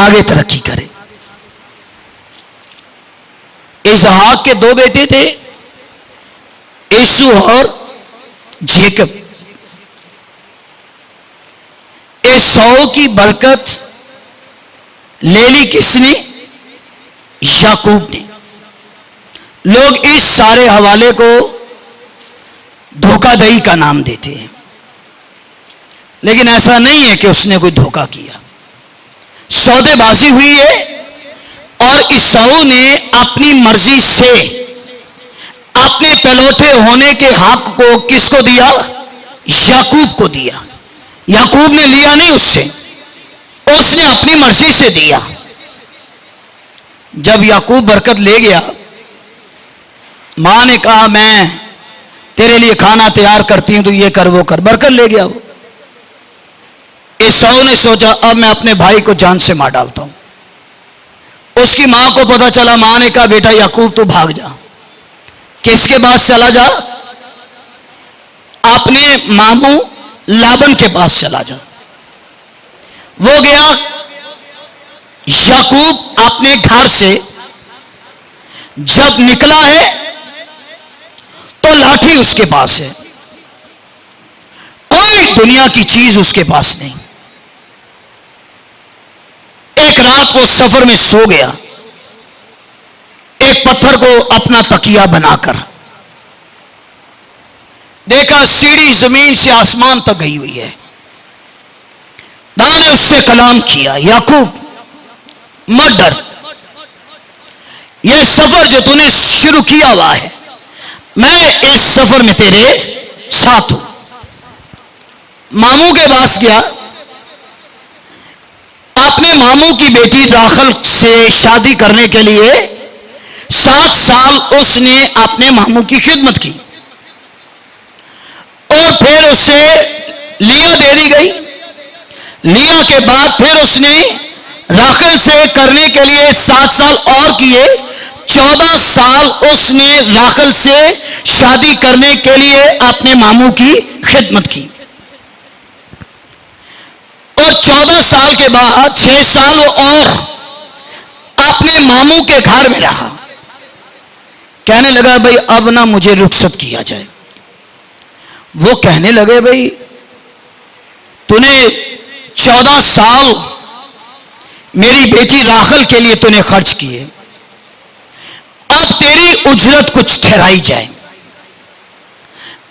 آگے ترقی کریں. اسحاق کے 2 بیٹے تھے, عیسو اور جیکب. عیسو کی برکت لے لی کس نے؟ یعقوب نے. لوگ اس سارے حوالے کو دھوکہ دہی کا نام دیتے ہیں, لیکن ایسا نہیں ہے کہ اس نے کوئی دھوکہ کیا. سودے بازی ہوئی ہے اور عیسو نے اپنی مرضی سے اپنے پلوٹے ہونے کے حق کو کس کو دیا؟ یعقوب کو دیا. یعقوب نے لیا نہیں اس سے, اس نے اپنی مرضی سے دیا. جب یعقوب برکت لے گیا, ماں نے کہا میں تیرے لیے کھانا تیار کرتی ہوں, تو یہ کر وہ کر, برکت لے گیا وہ. عیسو نے سوچا اب میں اپنے بھائی کو جان سے مار ڈالتا ہوں. اس کی ماں کو پتا چلا, ماں نے کہا بیٹا یعقوب تو بھاگ جا, کس کے پاس چلا جا؟ اپنے ماموں لابن کے پاس چلا جا. وہ گیا. یعقوب اپنے گھر سے جب نکلا ہے تو لاٹھی اس کے پاس ہے, کوئی دنیا کی چیز اس کے پاس نہیں. ایک رات وہ سفر میں سو گیا, ایک پتھر کو اپنا تکیہ بنا کر. دیکھا سیڑھی زمین سے آسمان تک گئی ہوئی ہے. خدا نے اس سے کلام کیا, یعقوب مت ڈر, یہ سفر جو تو نے شروع کیا ہوا ہے میں اس سفر میں تیرے ساتھ ہوں. ماموں کے پاس گیا, اپنے ماموں کی بیٹی راخل سے شادی کرنے کے لیے 7 سال اس نے اپنے ماموں کی خدمت کی, اور پھر اسے لیا دے دی گئی. لیا کے بعد پھر اس نے راخل سے کرنے کے لیے 7 سال اور کیے, 14 سال اس نے راخل سے شادی کرنے کے لیے اپنے ماموں کی خدمت کی. اور 14 سال کے بعد 6 سال وہ اور اپنے ماموں کے گھر میں رہا. کہنے لگا بھئی اب نہ مجھے رخصت کیا جائے. وہ کہنے لگے بھئی تو نے 14 سال میری بیٹی راخل کے لیے تو نے خرچ کیے, اب تیری اجرت کچھ ٹھہرائی جائے.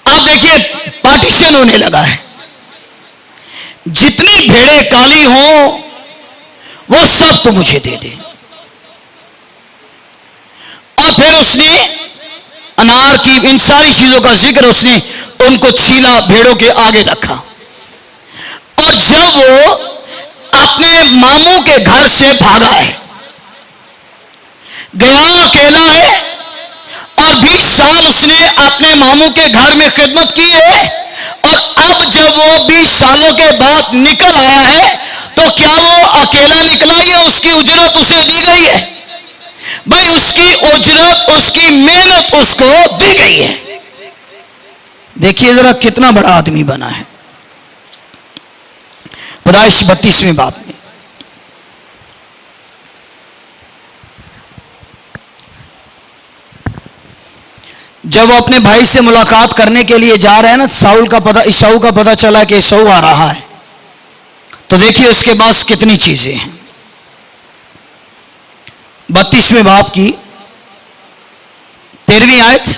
اب دیکھیے پارٹیشن ہونے لگا ہے, جتنی بھیڑیں کالی ہوں وہ سب تو مجھے دے دے. اور پھر اس نے انار کی ان ساری چیزوں کا ذکر اس نے ان کو چھیلا, بھیڑوں کے آگے رکھا. اور جب وہ اپنے ماموں کے گھر سے بھاگا ہے, گیا اکیلا ہے, اور 20 سال اس نے اپنے ماموں کے گھر میں خدمت کی ہے, اور اب جب وہ 20 سالوں کے بعد نکل آیا ہے تو کیا وہ اکیلا نکلا یا اس کی اجرت اسے دی گئی ہے؟ بھئی اس کی اجرت, اس کی محنت اس کو دی گئی ہے. دیکھیے ذرا کتنا بڑا آدمی بنا ہے. پیدائش 32ویں باب میں جب وہ اپنے بھائی سے ملاقات کرنے کے لیے جا رہے ہیں نا, عیسو کا پتہ چلا کہ عیسو آ رہا ہے, تو دیکھیے اس کے پاس کتنی چیزیں ہیں. 32ویں باب کی 13ویں آیت.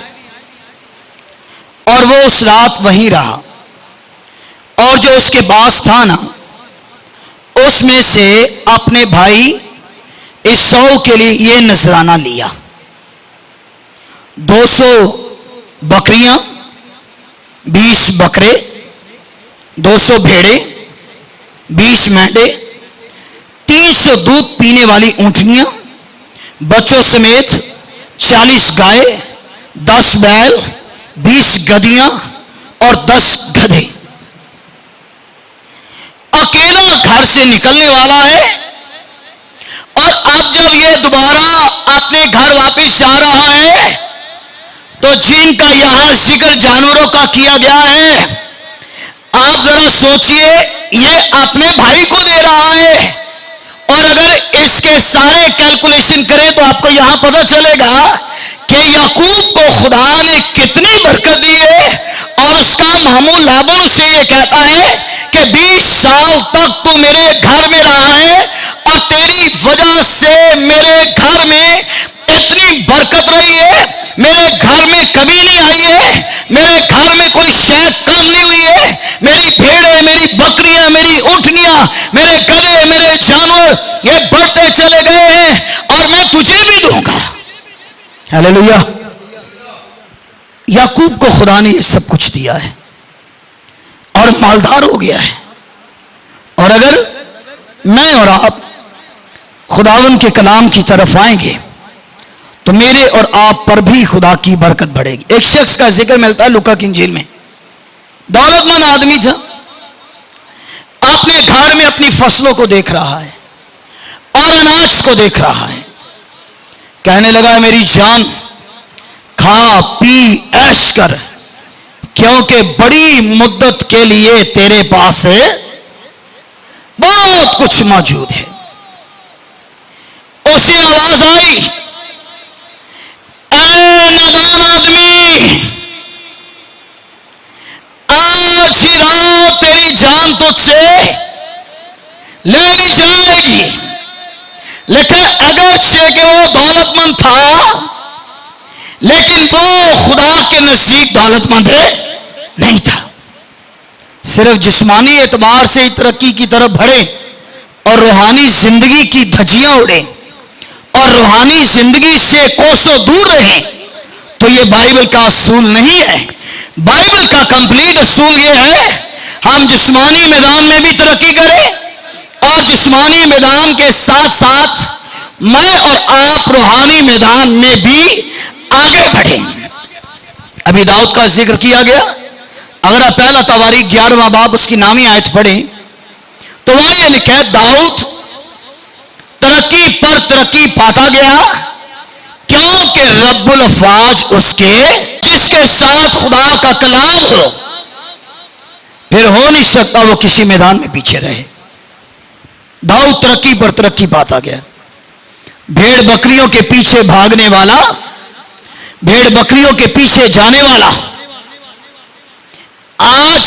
اور وہ اس رات وہیں رہا, اور جو اس کے پاس تھا نا اس میں سے اپنے بھائی عیسو کے لیے یہ نذرانہ لیا, 200 بکریاں, 20 بکرے, 200 بھیڑے, 20 مینڈے, 300 دودھ پینے والی اونٹنیاں, بچوں سمیت 40 گائے, 10 بیل, 20 گدیاں اور 10 گدھے. گھر سے نکلنے والا ہے، اور اب جب یہ دوبارہ اپنے گھر واپس جا رہا ہے تو جن کا یہاں ذکر جانوروں کا کیا گیا ہے، آپ ذرا سوچئے یہ اپنے بھائی کو دے رہا ہے، اور اگر اس کے سارے کیلکولیشن کریں تو آپ کو یہاں پتہ چلے گا کہ یعقوب کو خدا نے کتنی برکت دی ہے، اور اس کا ماموں لابن اسے یہ کہتا ہے کہ 20 سال تک تو میرے گھر میں رہا ہے اور تیری وجہ سے میرے گھر میں اتنی برکت رہی ہے، میرے گھر میں کمی نہیں آئی ہے، میرے گھر میں کوئی شے کم نہیں ہوئی ہے، میری بھیڑیں، میری بکریاں، میری اونٹنیاں، میرے گدھے، میرے جانور یہ بڑھتے چلے گئے ہیں، اور میں تجھے بھی دوں گا۔ ہاللیلویا۔ یعقوب کو خدا نے یہ سب کچھ دیا ہے اور مالدار ہو گیا ہے، اور اگر میں اور آپ خداوند کے کلام کی طرف آئیں گے تو میرے اور آپ پر بھی خدا کی برکت بڑھے گی۔ ایک شخص کا ذکر ملتا ہے لوکا کی انجیل میں، دولت مند آدمی تھا، اپنے گھر میں اپنی فصلوں کو دیکھ رہا ہے اور اناج کو دیکھ رہا ہے، کہنے لگا میری جان کھا پی عیش کر، کیونکہ بڑی مدت کے لیے تیرے پاس بہت کچھ موجود ہے۔ اسے آواز آئی، اے نادان آدمی، آج ہی رات تیری جان تجھ سے لے لی جائے گی۔ لیکن اگرچہ کہ وہ دولت مند تھا، لیکن وہ خدا کے نزدیک دولت مند نہیں تھا، صرف جسمانی اعتبار سے ترقی کی طرف بڑھے اور روحانی زندگی کی دھجیاں اڑے اور روحانی زندگی سے کوسوں دور رہیں، تو یہ بائبل کا اصول نہیں ہے۔ بائبل کا کمپلیٹ اصول یہ ہے ہم جسمانی میدان میں بھی ترقی کریں اور جسمانی میدان کے ساتھ ساتھ میں اور آپ روحانی میدان میں بھی آگے بڑھیں۔ ابھی داؤد کا ذکر کیا گیا، اگر آپ پہلا تواریخ 11واں باب اس کی نامی آیت پڑھیں تو وہاں یہ لکھا ہے داؤد ترقی پر ترقی پاتا گیا کیونکہ رب الافواج اس کے جس کے ساتھ خدا کا کلام ہو، پھر ہو نہیں سکتا وہ کسی میدان میں پیچھے رہے۔ داؤد ترقی پر ترقی پاتا گیا، بھیڑ بکریوں کے پیچھے بھاگنے والا، بھیڑ بکریوں کے پیچھے جانے والا، آج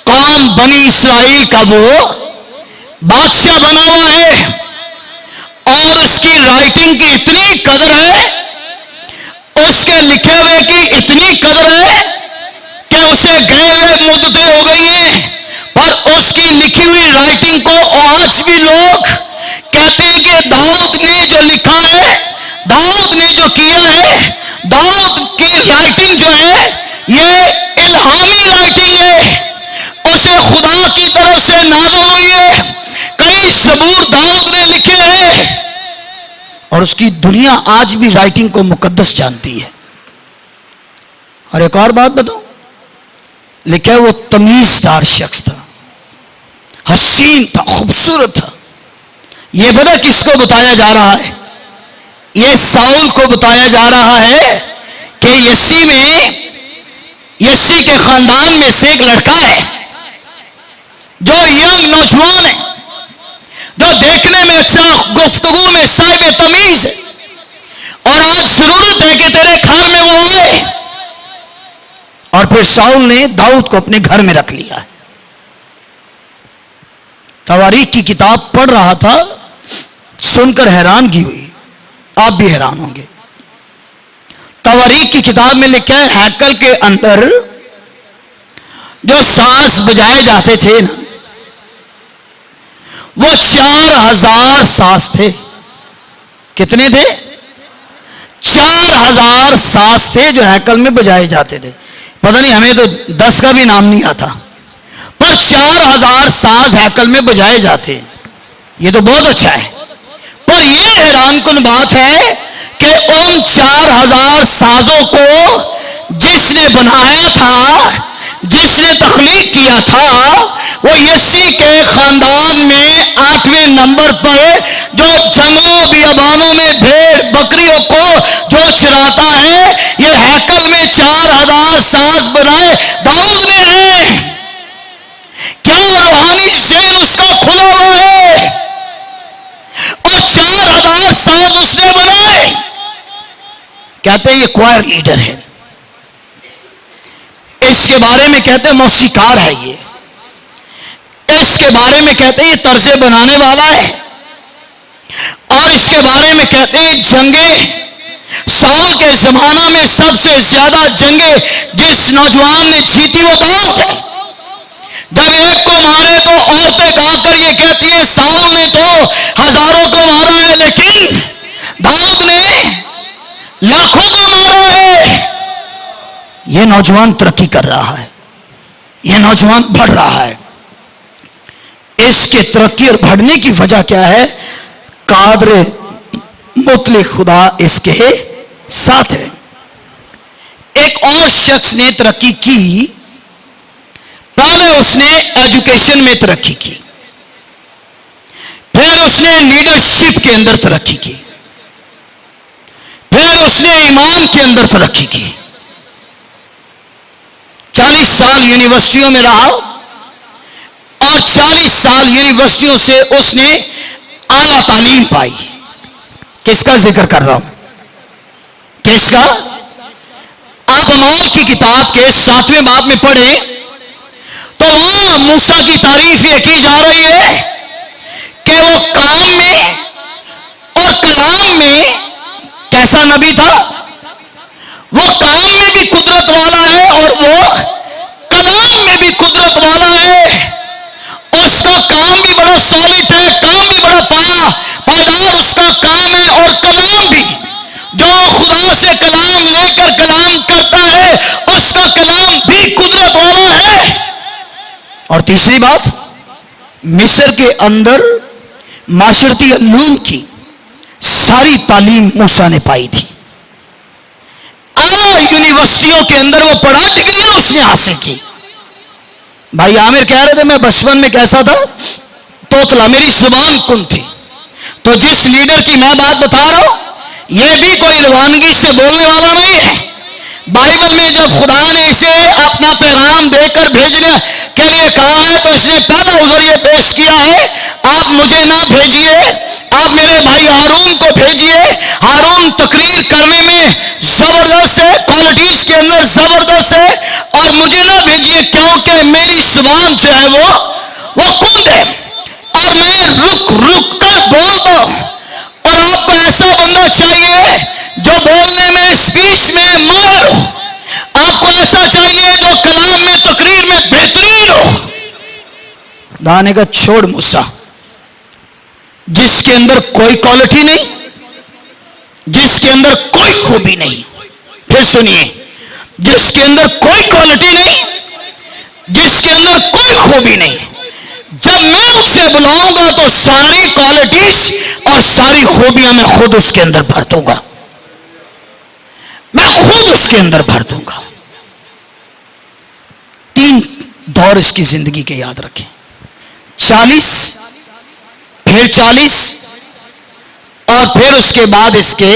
قوم بنی اسرائیل کا وہ بادشاہ بنا ہوا ہے، اور اس کی رائٹنگ کی اتنی قدر ہے، اس کے لکھے ہوئے کی اتنی قدر ہے کہ اسے گئے ہوئے مدتیں ہو گئی ہیں، پر اس کی لکھی ہوئی رائٹنگ کو آج بھی لوگ کہتے ہیں کہ داؤد نے جو لکھا ہے، داؤد نے جو کیا ہے، داؤد کی رائٹنگ جو ہے یہ الہامی رائٹنگ ہے، اسے خدا کی طرف سے نازل ہوئی ہے، کئی زبور داؤد نے لکھے ہیں، اور اس کی دنیا آج بھی رائٹنگ کو مقدس جانتی ہے۔ اور ایک اور بات بتاؤں، لکھا ہے وہ تمیزدار شخص تھا، حسین تھا، خوبصورت تھا۔ یہ پتہ کس کو بتایا جا رہا ہے؟ یہ ساؤل کو بتایا جا رہا ہے کہ یسی کے خاندان میں سے ایک لڑکا ہے جو ینگ نوجوان ہے، جو دیکھنے میں اچھا، گفتگو میں صاحب تمیز ہے، اور آج ضرورت ہے کہ تیرے گھر میں وہ آئے۔ اور پھر ساؤل نے داؤد کو اپنے گھر میں رکھ لیا۔ تواریخ کی کتاب پڑھ رہا تھا، سن کر حیرانگی ہوئی، آپ بھی حیران ہوں گے۔ تواریخ کی کتاب میں لکھا ہے ہیکل کے اندر جو ساز بجائے جاتے تھے نا، وہ 4000 ساز تھے۔ کتنے تھے؟ 4000 ساز تھے جو ہیکل میں بجائے جاتے تھے۔ پتہ نہیں ہمیں تو 10 کا بھی نام نہیں آتا، پر 4000 ساز ہیکل میں بجائے جاتے، یہ تو بہت اچھا ہے۔ پر یہ حیران کن بات ہے کہ ان 4000 سازوں کو جس نے بنایا تھا، جس نے تخلیق کیا تھا، وہ یسی کے خاندان میں 8ویں نمبر پر جو جنگلوں بیابانوں میں بھیڑ بکریوں کو جو چراتا ہے، یہ ہیکل میں 4000 ساز بنائے داؤد نے ہیں. کیا روحانی ذہن اس کا کھلا ہوا ہے، اور 4000 ساز اس نے بنائے. کہتے ہیں یہ کوائر لیڈر ہے، اس کے بارے میں کہتے ہیں موسیقار ہے، یہ اس کے بارے میں کہتے ہیں یہ طرزے بنانے والا ہے، اور اس کے بارے میں کہتے ہیں جنگیں سال کے زمانہ میں سب سے زیادہ جنگیں جس نوجوان نے جیتی وہ داؤد ہے. جب ایک کو مارے تو عورتیں گا کر یہ کہتی ہیں ساؤل نے تو ہزاروں کو مارا ہے، لیکن داؤد نے لاکھوں کو مارا ہے. یہ نوجوان ترقی کر رہا ہے، یہ نوجوان بڑھ رہا ہے. اس کے ترقی اور بڑھنے کی وجہ کیا ہے؟ قادر مطلق خدا اس کے ساتھ ہے. ایک اور شخص نے ترقی کی، پہلے اس نے ایجوکیشن میں ترقی کی، پھر اس نے لیڈرشپ کے اندر ترقی کی، پھر اس نے ایمان کے اندر ترقی کی. 40 سال یونیورسٹیوں میں رہا، اور 40 سال یونیورسٹیوں سے اس نے اعلیٰ تعلیم پائی. کس کا ذکر کر رہا ہوں؟ کس کا؟ آپ اعمال کی کتاب کے 7ویں باب میں پڑھیں تو وہاں موسیٰ کی تعریف یہ کی جا رہی ہے کہ وہ کام میں اور کلام میں کیسا نبی تھا. وہ کام میں بھی قدرت والا ہے اور وہ کلام میں بھی قدرت والا ہے. اس کا کام بھی بڑا سالڈ ہے، کام بھی بڑا پائیدار اس کا کام ہے، اور کلام بھی جو خدا سے کلام لے کر کلام کرتا ہے اس کا کلام بھی قدرت والا ہے. اور تیسری بات، مصر کے اندر معاشرتی علوم کی ساری تعلیم موسیٰ نے پائی تھی. اعلیٰ یونیورسٹیوں کے اندر وہ پڑھا، ڈگریاں اس نے حاصل کی. بھائی عامر کہہ رہے تھے میں بچپن میں کیسا تھا؟ توتلا، میری زبان کن تھی. تو جس لیڈر کی میں بات بتا رہا ہوں یہ بھی کوئی روانگی سے بولنے والا نہیں ہے. بائبل میں جب خدا نے اسے اپنا پیغام دے کر بھیجنے کے لیے کہا ہے تو اس نے پہلا عذر یہ پیش کیا ہے، آپ مجھے نہ بھیجیے، آپ میرے بھائی ہارون کو بھیجیے. ہارون تقریر کرنے میں زبردست ہے، کوالٹیز کے اندر زبردست ہے، اور مجھے نہ بھیجیے کیونکہ میری زبان جو ہے وہ کند ہے، اور میں رک رک کر بولتا ہوں. اور آپ کو ایسا بندہ چاہیے جو بولنے میں، اسپیچ میں ماہر ہو. آپ کو ایسا چاہیے جو کلام میں، تقریر میں بہترین ہو. دانے کا چھوڑ موسیٰ، جس کے اندر کوئی کوالٹی نہیں، جس کے اندر کوئی خوبی نہیں. پھر سنیے، جس کے اندر کوئی کوالٹی نہیں، جس کے اندر کوئی خوبی نہیں، جب میں اسے بلاؤں گا تو ساری کوالٹیز اور ساری خوبیاں میں خود اس کے اندر بھر دوں گا، میں خود اس کے اندر بھر دوں گا. 3 دور اس کی زندگی کے یاد رکھیں، 40، پھر 40، اور پھر اس کے بعد اس کے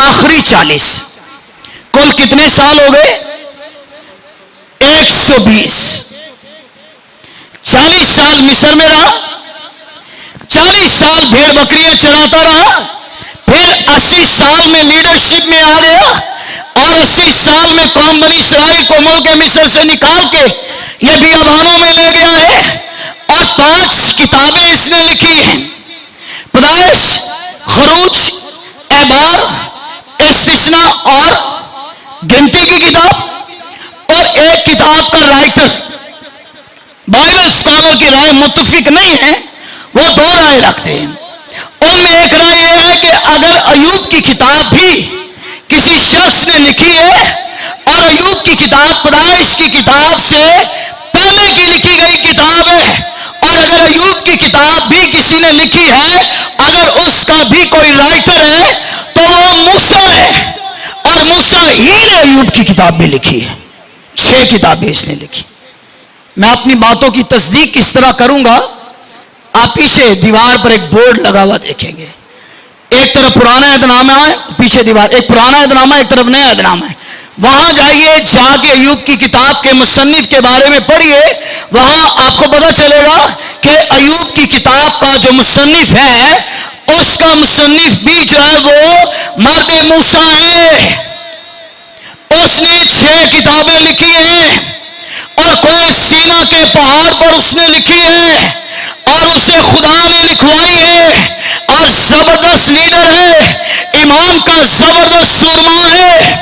آخری 40. کل کتنے سال ہو گئے؟ 120. 40 سال مصر میں رہا، 40 سال بھیڑ بکریاں چراتا رہا، پھر 80 سال میں لیڈرشپ میں آ گیا، اور 80 سال میں قوم بنی اسرائیل کو ملک مصر سے نکال کے یہ بیابانوں میں لے گیا ہے. اور 5 کتابیں اس نے لکھی ہیں، پیدائش، خروج، اعمال، استثنا اور گنتی کی کتاب. اور ایک کتاب کا رائٹر، بائبل اسکالر کی رائے متفق نہیں ہے، وہ 2 رائے رکھتے ہیں. ان میں ایک رائے یہ ہے کہ اگر ایوب کی کتاب بھی کسی شخص نے لکھی ہے، اور ایوب کی کتاب پیدائش کی کتاب سے پہلے کی لکھی گئی کتاب ہے، اور اگر ایوب کی کتاب بھی کسی نے لکھی ہے، اگر اس کا بھی کوئی رائٹر ہے تو وہ موسیٰ ہے، اور موسیٰ ہی نے ایوب کی کتاب بھی لکھی ہے. 6 کتابیں اس نے لکھی. میں اپنی باتوں کی تصدیق کس طرح کروں گا؟ آپ پیچھے دیوار پر ایک بورڈ لگا ہوا دیکھیں گے. ایک طرف پرانا عہد نامہ ہے، پیچھے دیوار، ایک پرانا عہد نامہ ہے، ایک طرف نیا عہد نامہ ہے. وہاں جائیے، جا کے ایوب کی کتاب کے مصنف کے بارے میں پڑھیے. وہاں آپ کو پتہ چلے گا کہ ایوب کی کتاب کا جو مصنف ہے، اس کا مصنف بھی جو ہے وہ مرد موسیٰ ہے. اس نے 6 کتابیں لکھی ہیں، اور کوئی سینا کے پہاڑ پر اس نے لکھی ہے، اور اسے خدا نے لکھوائی ہے، اور زبردست لیڈر ہے، ایمان کا زبردست سورما ہے.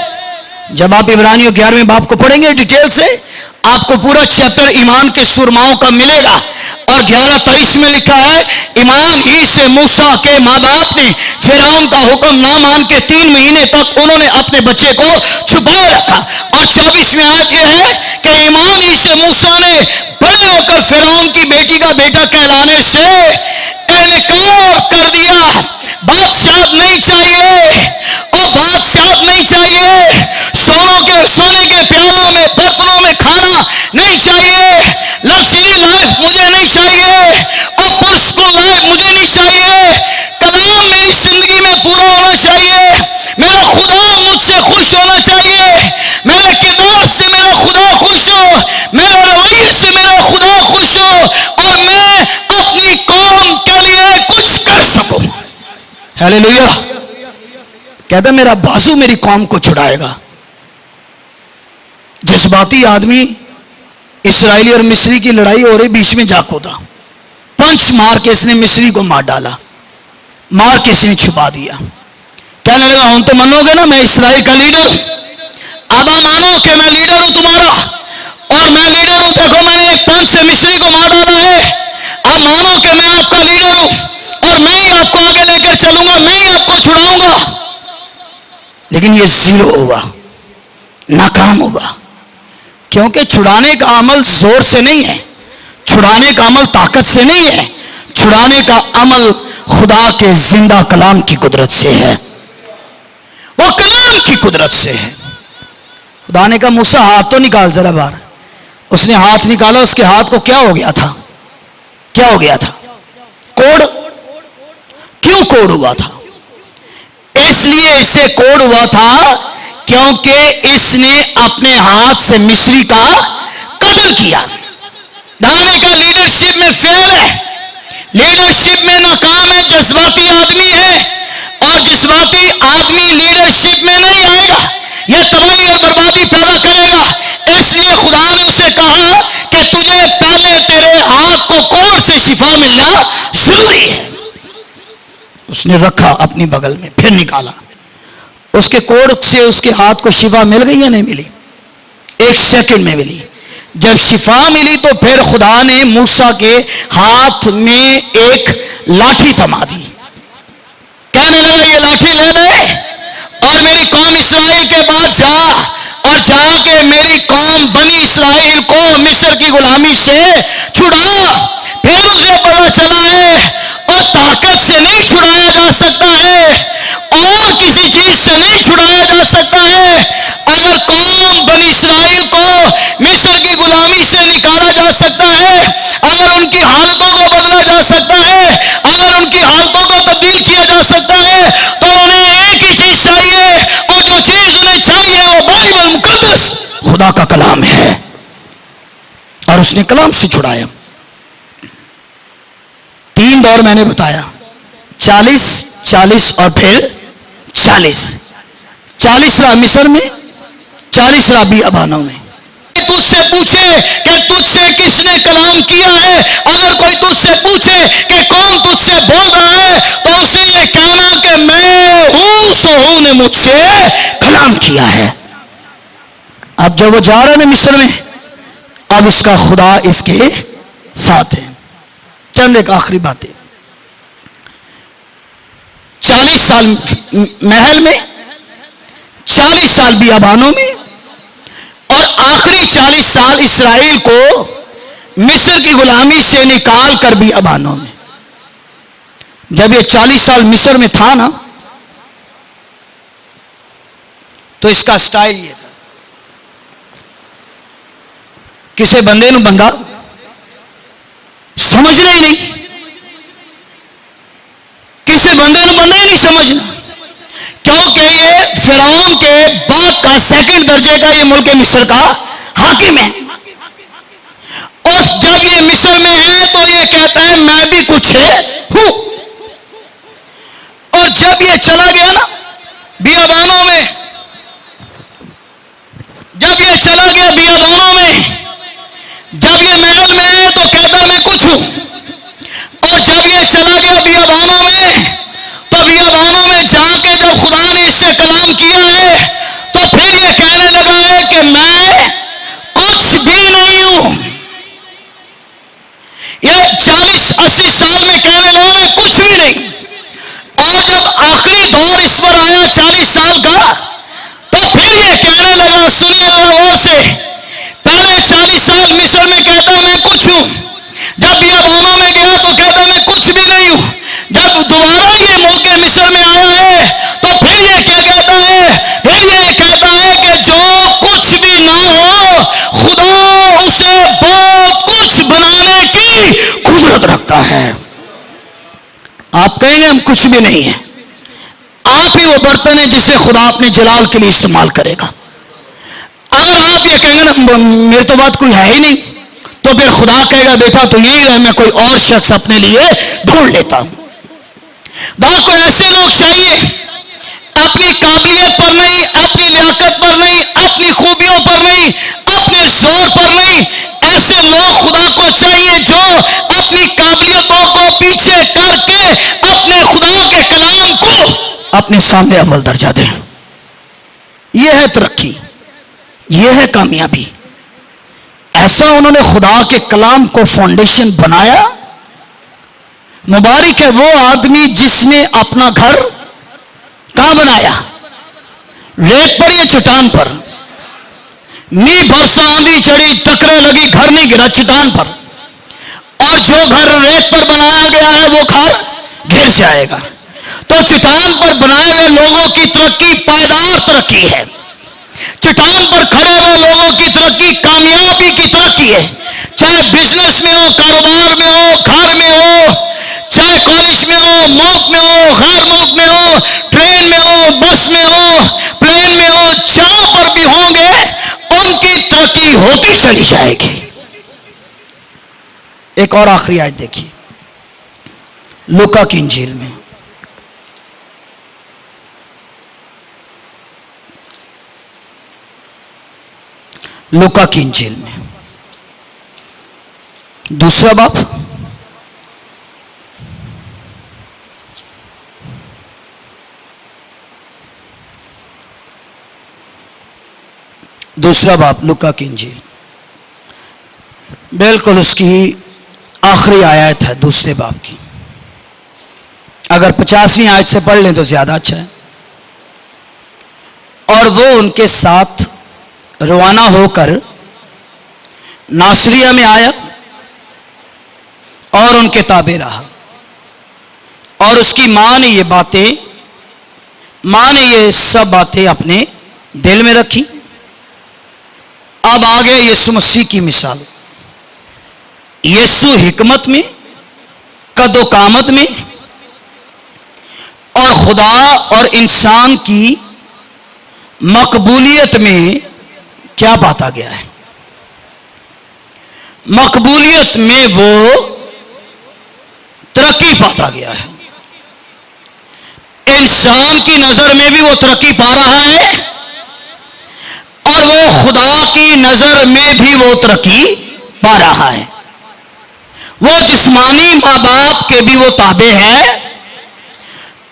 جب آپ عبرانیوں 11ویں باب کو پڑھیں گے ڈیٹیل سے، آپ کو پورا چیپٹر ایمان کے سورماؤں کا ملے گا. اور 11:23 میں لکھا ہے، ایمان ہی سے موسیٰ کے ماں باپ نے فرعون کا حکم نہ مان کے 3 مہینے تک انہوں نے اپنے بچے کو چھپائے رکھا. اور 24 میں آیت یہ ہے کہ ایمان ہی سے موسیٰ نے بڑے ہو کر فرعون کی بیٹی کا بیٹا کہلانے سے انکار کر دیا. بادشاہت نہیں چاہیے، اور بادشاہت نہیں چاہیے، سونے کے پیالوں میں برتنوں میں کھانا نہیں چاہیے، لگژری لائف مجھے نہیں چاہیے، اور پرسکون لائف مجھے نہیں چاہیے. کلام میری زندگی میں پورا ہونا چاہیے. میرا خدا مجھ سے خوش ہونا چاہیے. میرے کردار سے میرا خدا خوش ہو، میرے رویے سے میرا خدا خوش ہو، اور میں اپنی قوم کے لیے کچھ کر سکوں. ہیلیلویا. کہتا میرا بازو میری قوم کو چھڑائے گا. جذباتی آدمی، اسرائیلی اور مصری کی لڑائی ہو رہی، بیچ میں جا کودا، پنچ مار کے اس نے مصری کو مار ڈالا، مار کے اس نے چھپا دیا. کہنے لگا ہوں تو منو گے نا میں اسرائیل کا لیڈر ہوں. اب مانو کہ میں لیڈر ہوں تمہارا، اور میں لیڈر ہوں. دیکھو میں نے ایک پنچ سے مصری کو مار ڈالا ہے. اب مانو کہ میں آپ کا لیڈر ہوں، اور میں ہی آپ کو آگے لے کر چلوں گا، میں ہی آپ کو چھڑاؤں گا. لیکن یہ زیرو ہوا، ناکام ہوا. کیونکہ چھڑانے کا عمل زور سے نہیں ہے، چھڑانے کا عمل طاقت سے نہیں ہے، چھڑانے کا عمل خدا کے زندہ کلام کی قدرت سے ہے. وہ کلام کی قدرت سے ہے. خدا نے کہا موسیٰ ہاتھ تو نکال ذرا باہر. اس نے ہاتھ نکالا. اس کے ہاتھ کو کیا ہو گیا تھا؟ کیا ہو گیا تھا؟ کوڑ. کیوں کوڑ ہوا تھا؟ اس لیے اسے کوڑ ہوا تھا کیونکہ اس نے اپنے ہاتھ سے مصری کا قتل کیا. دانے کا لیڈرشپ میں فیل ہے، لیڈرشپ میں ناکام ہے، جذباتی آدمی ہے. اور جذباتی آدمی لیڈرشپ میں نہیں آئے گا، یہ تباہی اور بربادی پیدا کرے گا. اس لیے خدا نے اسے کہا کہ تجھے پہلے تیرے ہاتھ کو کوڑ سے شفا ملنا ضروری ہے. اس نے رکھا اپنی بغل میں، پھر نکالا. اس کے کوڑ سے اس کے ہاتھ کو شفا مل گئی یا نہیں ملی؟ 1 سیکنڈ میں ملی. جب شفا ملی تو پھر خدا نے موسیٰ کے ہاتھ میں ایک لاٹھی تھما دی. کہنے لگا یہ لاٹھی لے لے اور میری قوم اسرائیل کے پاس جا، اور جا کے میری قوم بنی اسرائیل کو مصر کی غلامی سے چھڑا. پھر اسے پتا چلا ہے اور طاقت سے نہیں چھڑایا جا سکتا ہے، اور کسی چیز سے نہیں چھڑایا جا سکتا ہے. اگر قوم بنی اسرائیل کو مصر کی غلامی سے نکالا جا سکتا ہے، اگر ان کی حالتوں کو بدلا جا سکتا ہے، اگر ان کی حالتوں کو تبدیل کیا جا سکتا ہے، تو انہیں ایک ہی چیز چاہیے، اور جو چیز انہیں چاہیے وہ بائبل مقدس خدا کا کلام ہے. اور اس نے کلام سے چھڑایا. 3 دور میں نے بتایا، 40 40 اور پھر 40. 40 رہا مصر میں، 40 رہا بیابانوں میں. تجھ سے پوچھے کہ تجھ سے کس نے کلام کیا ہے، اگر کوئی تجھ سے پوچھے کہ کون تجھ سے بول رہا ہے، تو اسے یہ کہنا کہ میں ہوں سو ہوں نے مجھ سے کلام کیا ہے. اب جب وہ جا رہے ہیں مصر میں، اب اس کا خدا اس کے ساتھ ہے. چند ایک آخری باتیں. 40 سال محل میں، 40 سال بیابانوں میں، اور آخری 40 سال اسرائیل کو مصر کی غلامی سے نکال کر بیابانوں میں. جب یہ 40 سال مصر میں تھا نا، تو اس کا سٹائل یہ تھا. کسی بندے نو بندہ سمجھنا ہی نہیں، کسی بندے نو بندہ ہی نہیں سمجھنا، کیونکہ یہ فرعون کے بعد کا سیکنڈ درجے کا یہ ملک مصر کا حاکم ہے، اور جب یہ مصر میں ہے تو یہ کہتا ہے میں بھی کچھ ہوں، اور جب یہ چلا گیا نا بیابانوں میں، جب یہ چلا گیا بیابانوں میں، جب یہ محل میں ہے تو کہتا میں کچھ ہوں، اور جب یہ چلا گیا بیابانوں میں تو بیابانوں میں جا کے جب خدا نے اس سے کلام کیا ہے تو پھر یہ کہنے لگا ہے کہ میں کچھ بھی نہیں ہوں۔ یہ 40-80 سال میں کہنے لگا میں کچھ بھی نہیں، اور جب آخری دور اس پر آیا 40 سال کا تو پھر یہ کہنے لگا، سنیے غور سے، پہلے 40 سال مصر میں کہتا میں کچھ ہوں، جب بیابانوں میں گیا تو کہتا میں کچھ بھی نہیں ہوں، جب دوبارہ یہ ملک مصر میں آیا ہے تو پھر یہ کیا کہتا ہے؟ پھر یہ کہتا ہے کہ جو کچھ بھی نہ ہو خدا اسے بہت کچھ بنانے کی قدرت رکھتا ہے۔ آپ کہیں گے ہم کچھ بھی نہیں ہیں، آپ ہی وہ برتن ہیں جسے خدا اپنے جلال کے لیے استعمال کرے گا۔ اگر آپ یہ کہیں گے نا میرے تو بات کوئی ہے ہی نہیں، تو پھر خدا کہے گا بیٹا تو یہی ہے، میں کوئی اور شخص اپنے لیے ڈھونڈ لیتا ہوں۔ داؤد کو ایسے لوگ چاہیے، اپنی قابلیت پر نہیں، اپنی لیاقت پر نہیں، اپنی خوبیوں پر نہیں، اپنے زور پر نہیں، ایسے لوگ خدا کو چاہیے جو اپنی قابلیتوں کو پیچھے کر کے اپنے خدا کے کلام کو اپنے سامنے اول درجہ دیں۔ یہ ہے ترقی، یہ ہے کامیابی۔ ایسا انہوں نے خدا کے کلام کو فاؤنڈیشن بنایا۔ مبارک ہے وہ آدمی جس نے اپنا گھر کہاں بنایا؟ ریت پر یا چٹان پر؟ نی برسا آندھی چڑھی ٹکرے لگی گھر نہیں گرا، چٹان پر۔ اور جو گھر ریت پر بنایا گیا ہے وہ گھر گر جائے گا۔ تو چٹان پر بنائے ہوئے لوگوں کی ترقی پائیدار ترقی ہے، چٹان پر کھڑے ہوئے لوگوں کی ترقی کامیابی کی ترقی ہے، چاہے بزنس میں ہو، کاروبار میں ہو، گھر میں ہو، چاہے کالج میں ہو، ملک میں ہو، غیر ملک میں ہو، ٹرین میں ہو، بس میں ہو، پلین میں ہو، جہاں پر بھی ہوں گے ان کی ترقی ہوتی چلی جائے گی۔ ایک اور آخری آیت دیکھیے لوکا کی انجیل میں، لوکا کی انجیل میں 2 باب 2 باب لوکا کی انجیل، بالکل اس کی آخری آیت ہے 2 باب کی۔ اگر 50ویں آیت سے پڑھ لیں تو زیادہ اچھا ہے۔ اور وہ ان کے ساتھ روانہ ہو کر ناصریہ میں آیا اور ان کے تابع رہا، اور اس کی ماں نے یہ سب باتیں اپنے دل میں رکھی۔ اب آگے یسوع مسیح کی مثال۔ یسوع حکمت میں، قد و قامت میں اور خدا اور انسان کی مقبولیت میں کیا پاتا گیا ہے؟ مقبولیت میں وہ ترقی پاتا گیا ہے۔ انسان کی نظر میں بھی وہ ترقی پا رہا ہے، اور وہ خدا کی نظر میں بھی وہ ترقی پا رہا ہے۔ وہ جسمانی ماں باپ کے بھی وہ تابع ہے،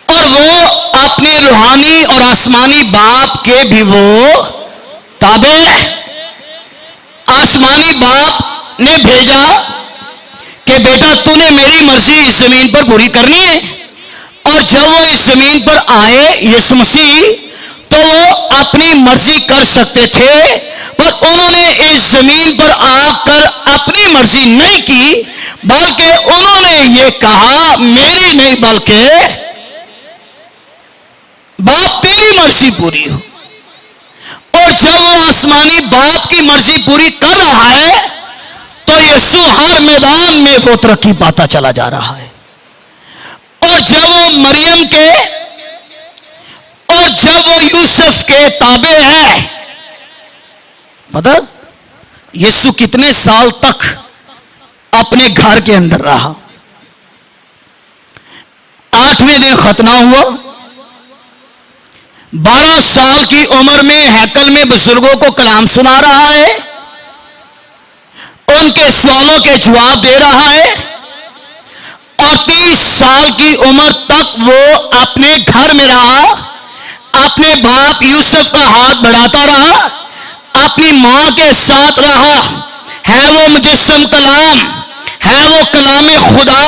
اور وہ اپنے روحانی اور آسمانی باپ کے بھی وہ تابع ہے۔ آسمانی باپ نے بھیجا کہ بیٹا تو نے میری مرضی اس زمین پر پوری کرنی ہے، اور جب وہ اس زمین پر آئے یسوع مسیح تو وہ اپنی مرضی کر سکتے تھے، پر انہوں نے اس زمین پر آ کر اپنی مرضی نہیں کی، بلکہ انہوں نے یہ کہا میری نہیں بلکہ باپ تیری مرضی پوری ہو۔ اور جب وہ آسمانی باپ کی مرضی پوری کر رہا ہے تو یسوع ہر میدان میں وہ ترقی پاتا چلا جا رہا ہے. اور جب وہ مریم کے اور جب وہ یوسف کے تابع ہے، پتہ یسوع کتنے سال تک اپنے گھر کے اندر رہا. 8ویں دن ختنہ ہوا. 12 سال کی عمر میں ہیکل میں بزرگوں کو کلام سنا رہا ہے، ان کے سوالوں کے جواب دے رہا ہے، اور 30 سال کی عمر تک وہ اپنے گھر میں رہا، اپنے باپ یوسف کا ہاتھ بڑھاتا رہا، اپنی ماں کے ساتھ رہا. ہے وہ مجسم کلام، ہے وہ کلام خدا،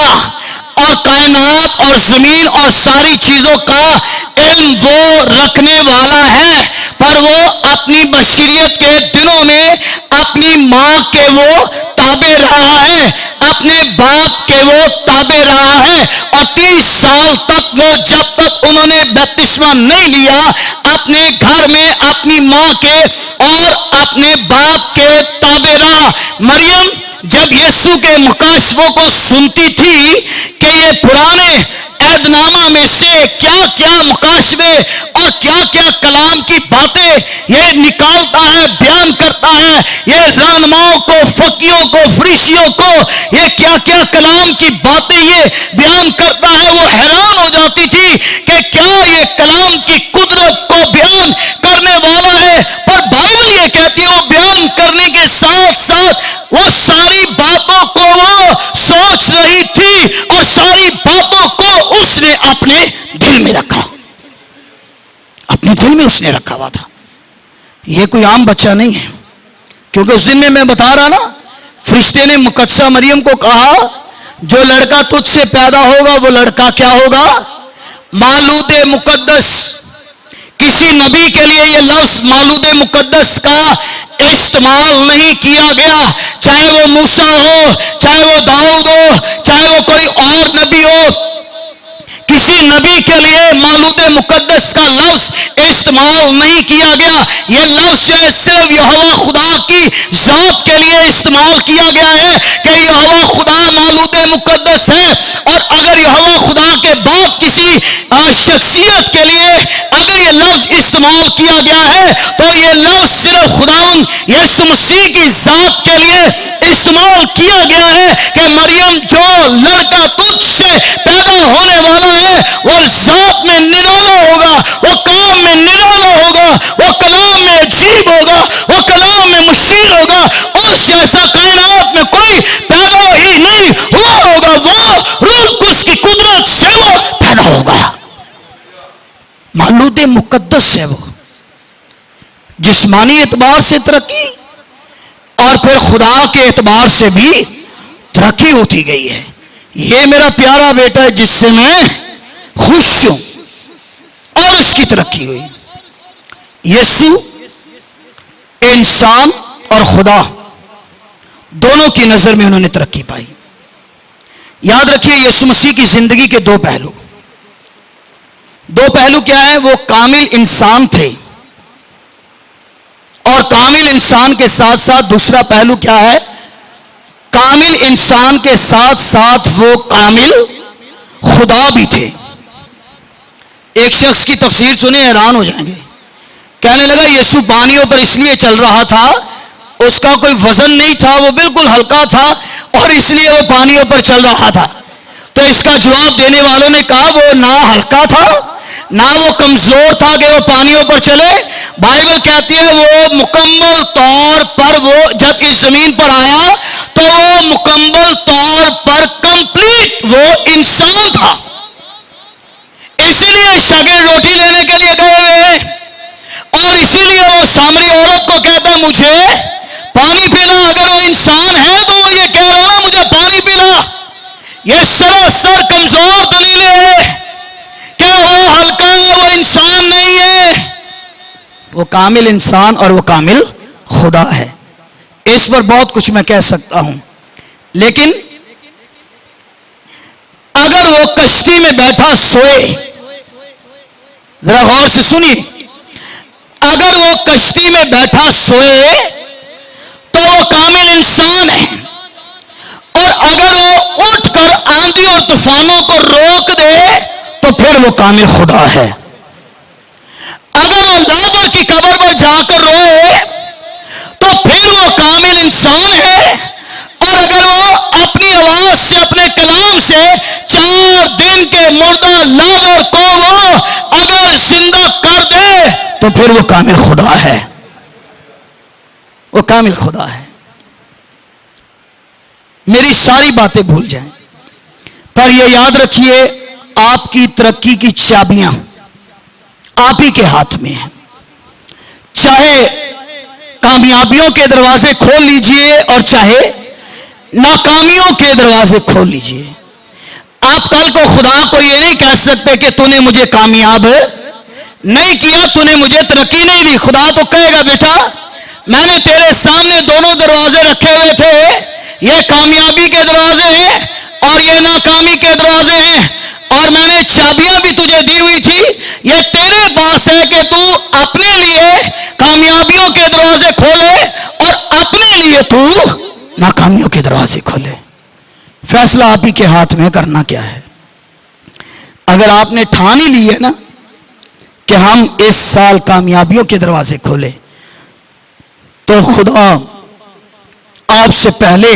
اور کائنات اور زمین اور ساری چیزوں کا علم وہ رکھنے والا ہے. پر وہ اپنی بشریت کے دنوں میں اپنی ماں کے وہ تابع رہا ہے، اپنے باپ کے وہ تابع رہا ہے. اور 30 سال تک وہ جب تک انہوں نے بپتسمہ نہیں لیا، اپنے گھر میں اپنی ماں کے اور اپنے باپ کے تابع رہا. مریم جب یسوع کے مکاشفوں کو سنتی تھی کہ یہ پرانے عہد نامہ میں سے کیا کیا مکاشفے اور کیا کیا کلام کی باتیں یہ نکالتا ہے، بیان کرتا ہے، یہ رہنماؤں کو، فقیوں کو، فریسیوں کو یہ کیا کیا کلام کی باتیں یہ بیان کرتا ہے، وہ حیران ہو جاتی تھی کہ کیا یہ کلام کی قدرت کو بیان کرنے والا ہے. پر بائبل یہ کہتی ہے وہ بیان کرنے کے ساتھ ساتھ وہ ساری باتوں کو وہ سوچ رہی تھی، اور ساری باتوں کو اس نے اپنے دل میں رکھا، اپنے دل میں اس نے رکھا ہوا تھا. یہ کوئی عام بچہ نہیں ہے، کیونکہ اس دن میں بتا رہا نا، فرشتے نے مقدسہ مریم کو کہا جو لڑکا تجھ سے پیدا ہوگا وہ لڑکا کیا ہوگا؟ مولود مقدس. کسی نبی کے لیے یہ لفظ مولود مقدس کا استعمال نہیں کیا گیا، چاہے وہ موسیٰ ہو، چاہے وہ داؤد ہو، چاہے وہ کوئی اور نبی ہو. کسی نبی کے لیے مولود مقدس کا لفظ استعمال نہیں کیا گیا. یہ لفظ جو ہے صرف یہوہ خدا کی ذات کے لیے استعمال کیا گیا ہے کہ یہوہ خدا مولود مقدس ہے. اور اگر یہوہ خدا کے بعد کسی شخصیت کے لیے اگر یہ لفظ استعمال کیا گیا ہے تو یہ لفظ صرف خداوند یسوع مسیح کی ذات کے لیے استعمال کیا گیا ہے کہ مریم جو لڑکا تجھ سے پیدا ہونے والا ہے وہ ذات میں نرالا ہوگا، وہ کام میں نرالا ہوگا، وہ کلام میں عجیب ہوگا، وہ کلام میں مشیر ہوگا. اس جیسا کائنات میں کوئی پیدا ہی نہیں ہوا ہوگا. وہ روح القدس کی قدرت سے وہ پیدا ہوگا. مولود مقدس ہے وہ، جسمانی اعتبار سے ترقی اور پھر خدا کے اعتبار سے بھی ترقی ہوتی گئی ہے. یہ میرا پیارا بیٹا ہے جس سے میں خوش ہوں، اور اس کی ترقی ہوئی. یسوع انسان اور خدا دونوں کی نظر میں انہوں نے ترقی پائی. یاد رکھیے یسوع مسیح کی زندگی کے دو پہلو کیا ہیں؟ وہ کامل انسان تھے، اور کامل انسان کے ساتھ ساتھ دوسرا پہلو کیا ہے؟ کامل انسان کے ساتھ ساتھ وہ کامل خدا بھی تھے. ایک شخص کی تفسیر سنے حیران ہو جائیں گے. کہنے لگا یسوع پانیوں پر اس لیے چل رہا تھا، اس کا کوئی وزن نہیں تھا، وہ بالکل ہلکا تھا اور اس لیے وہ پانیوں پر چل رہا تھا. تو اس کا جواب دینے والوں نے کہا وہ نہ ہلکا تھا نہ وہ کمزور تھا کہ وہ پانیوں پر چلے. بائبل کہتی ہے وہ مکمل طور پر وہ جب اس زمین پر آیا تو وہ مکمل طور پر کمپلیٹ وہ انسان تھا. اسی لیے شاگرد روٹی لینے کے لیے گئے ہوئے ہیں، اور اسی لیے وہ سامری عورت کو کہتا ہے مجھے پانی پلا. اگر وہ انسان ہے تو وہ یہ کہہ رہا ہے مجھے پانی پلا. یہ سراسر کمزور دلیل ہے کہ وہ ہلکا ہے، وہ انسان نہیں ہے. وہ کامل انسان اور وہ کامل خدا ہے. اس پر بہت کچھ میں کہہ سکتا ہوں، لیکن اگر وہ کشتی میں بیٹھا سوئے، ذرا غور سے سنیے، اگر وہ کشتی میں بیٹھا سوئے تو وہ کامل انسان ہے. پھر وہ کامل خدا ہے. اگر وہ لازر کی قبر پر جا کر روئے تو پھر وہ کامل انسان ہے. اور اگر وہ اپنی آواز سے اپنے کلام سے 4 دن کے مردہ لازر کو وہ اگر زندہ کر دے تو پھر وہ کامل خدا ہے. وہ کامل خدا ہے. میری ساری باتیں بھول جائیں پر یہ یاد رکھیے آپ کی ترقی کی چابیاں آپ ہی کے ہاتھ میں ہیں. چاہے کامیابیوں کے دروازے کھول لیجئے اور چاہے ناکامیوں کے دروازے کھول لیجئے. آپ کل کو خدا کو یہ نہیں کہہ سکتے کہ تو نے مجھے کامیاب نہیں کیا, تو نے مجھے ترقی نہیں دی. خدا تو کہے گا بیٹا میں نے تیرے سامنے دونوں دروازے رکھے ہوئے تھے, یہ کامیابی کے دروازے ہیں اور یہ ناکامی کے دروازے ہیں, اور میں نے چابیاں بھی تجھے دی ہوئی تھی. یہ تیرے پاس ہے کہ تو اپنے لیے کامیابیوں کے دروازے کھولے اور اپنے لیے تو ناکامیوں کے دروازے کھولے. فیصلہ آپ ہی کے ہاتھ میں کرنا کیا ہے. اگر آپ نے ٹھان ہی لی ہے نا کہ ہم اس سال کامیابیوں کے دروازے کھولے تو خدا آپ سے پہلے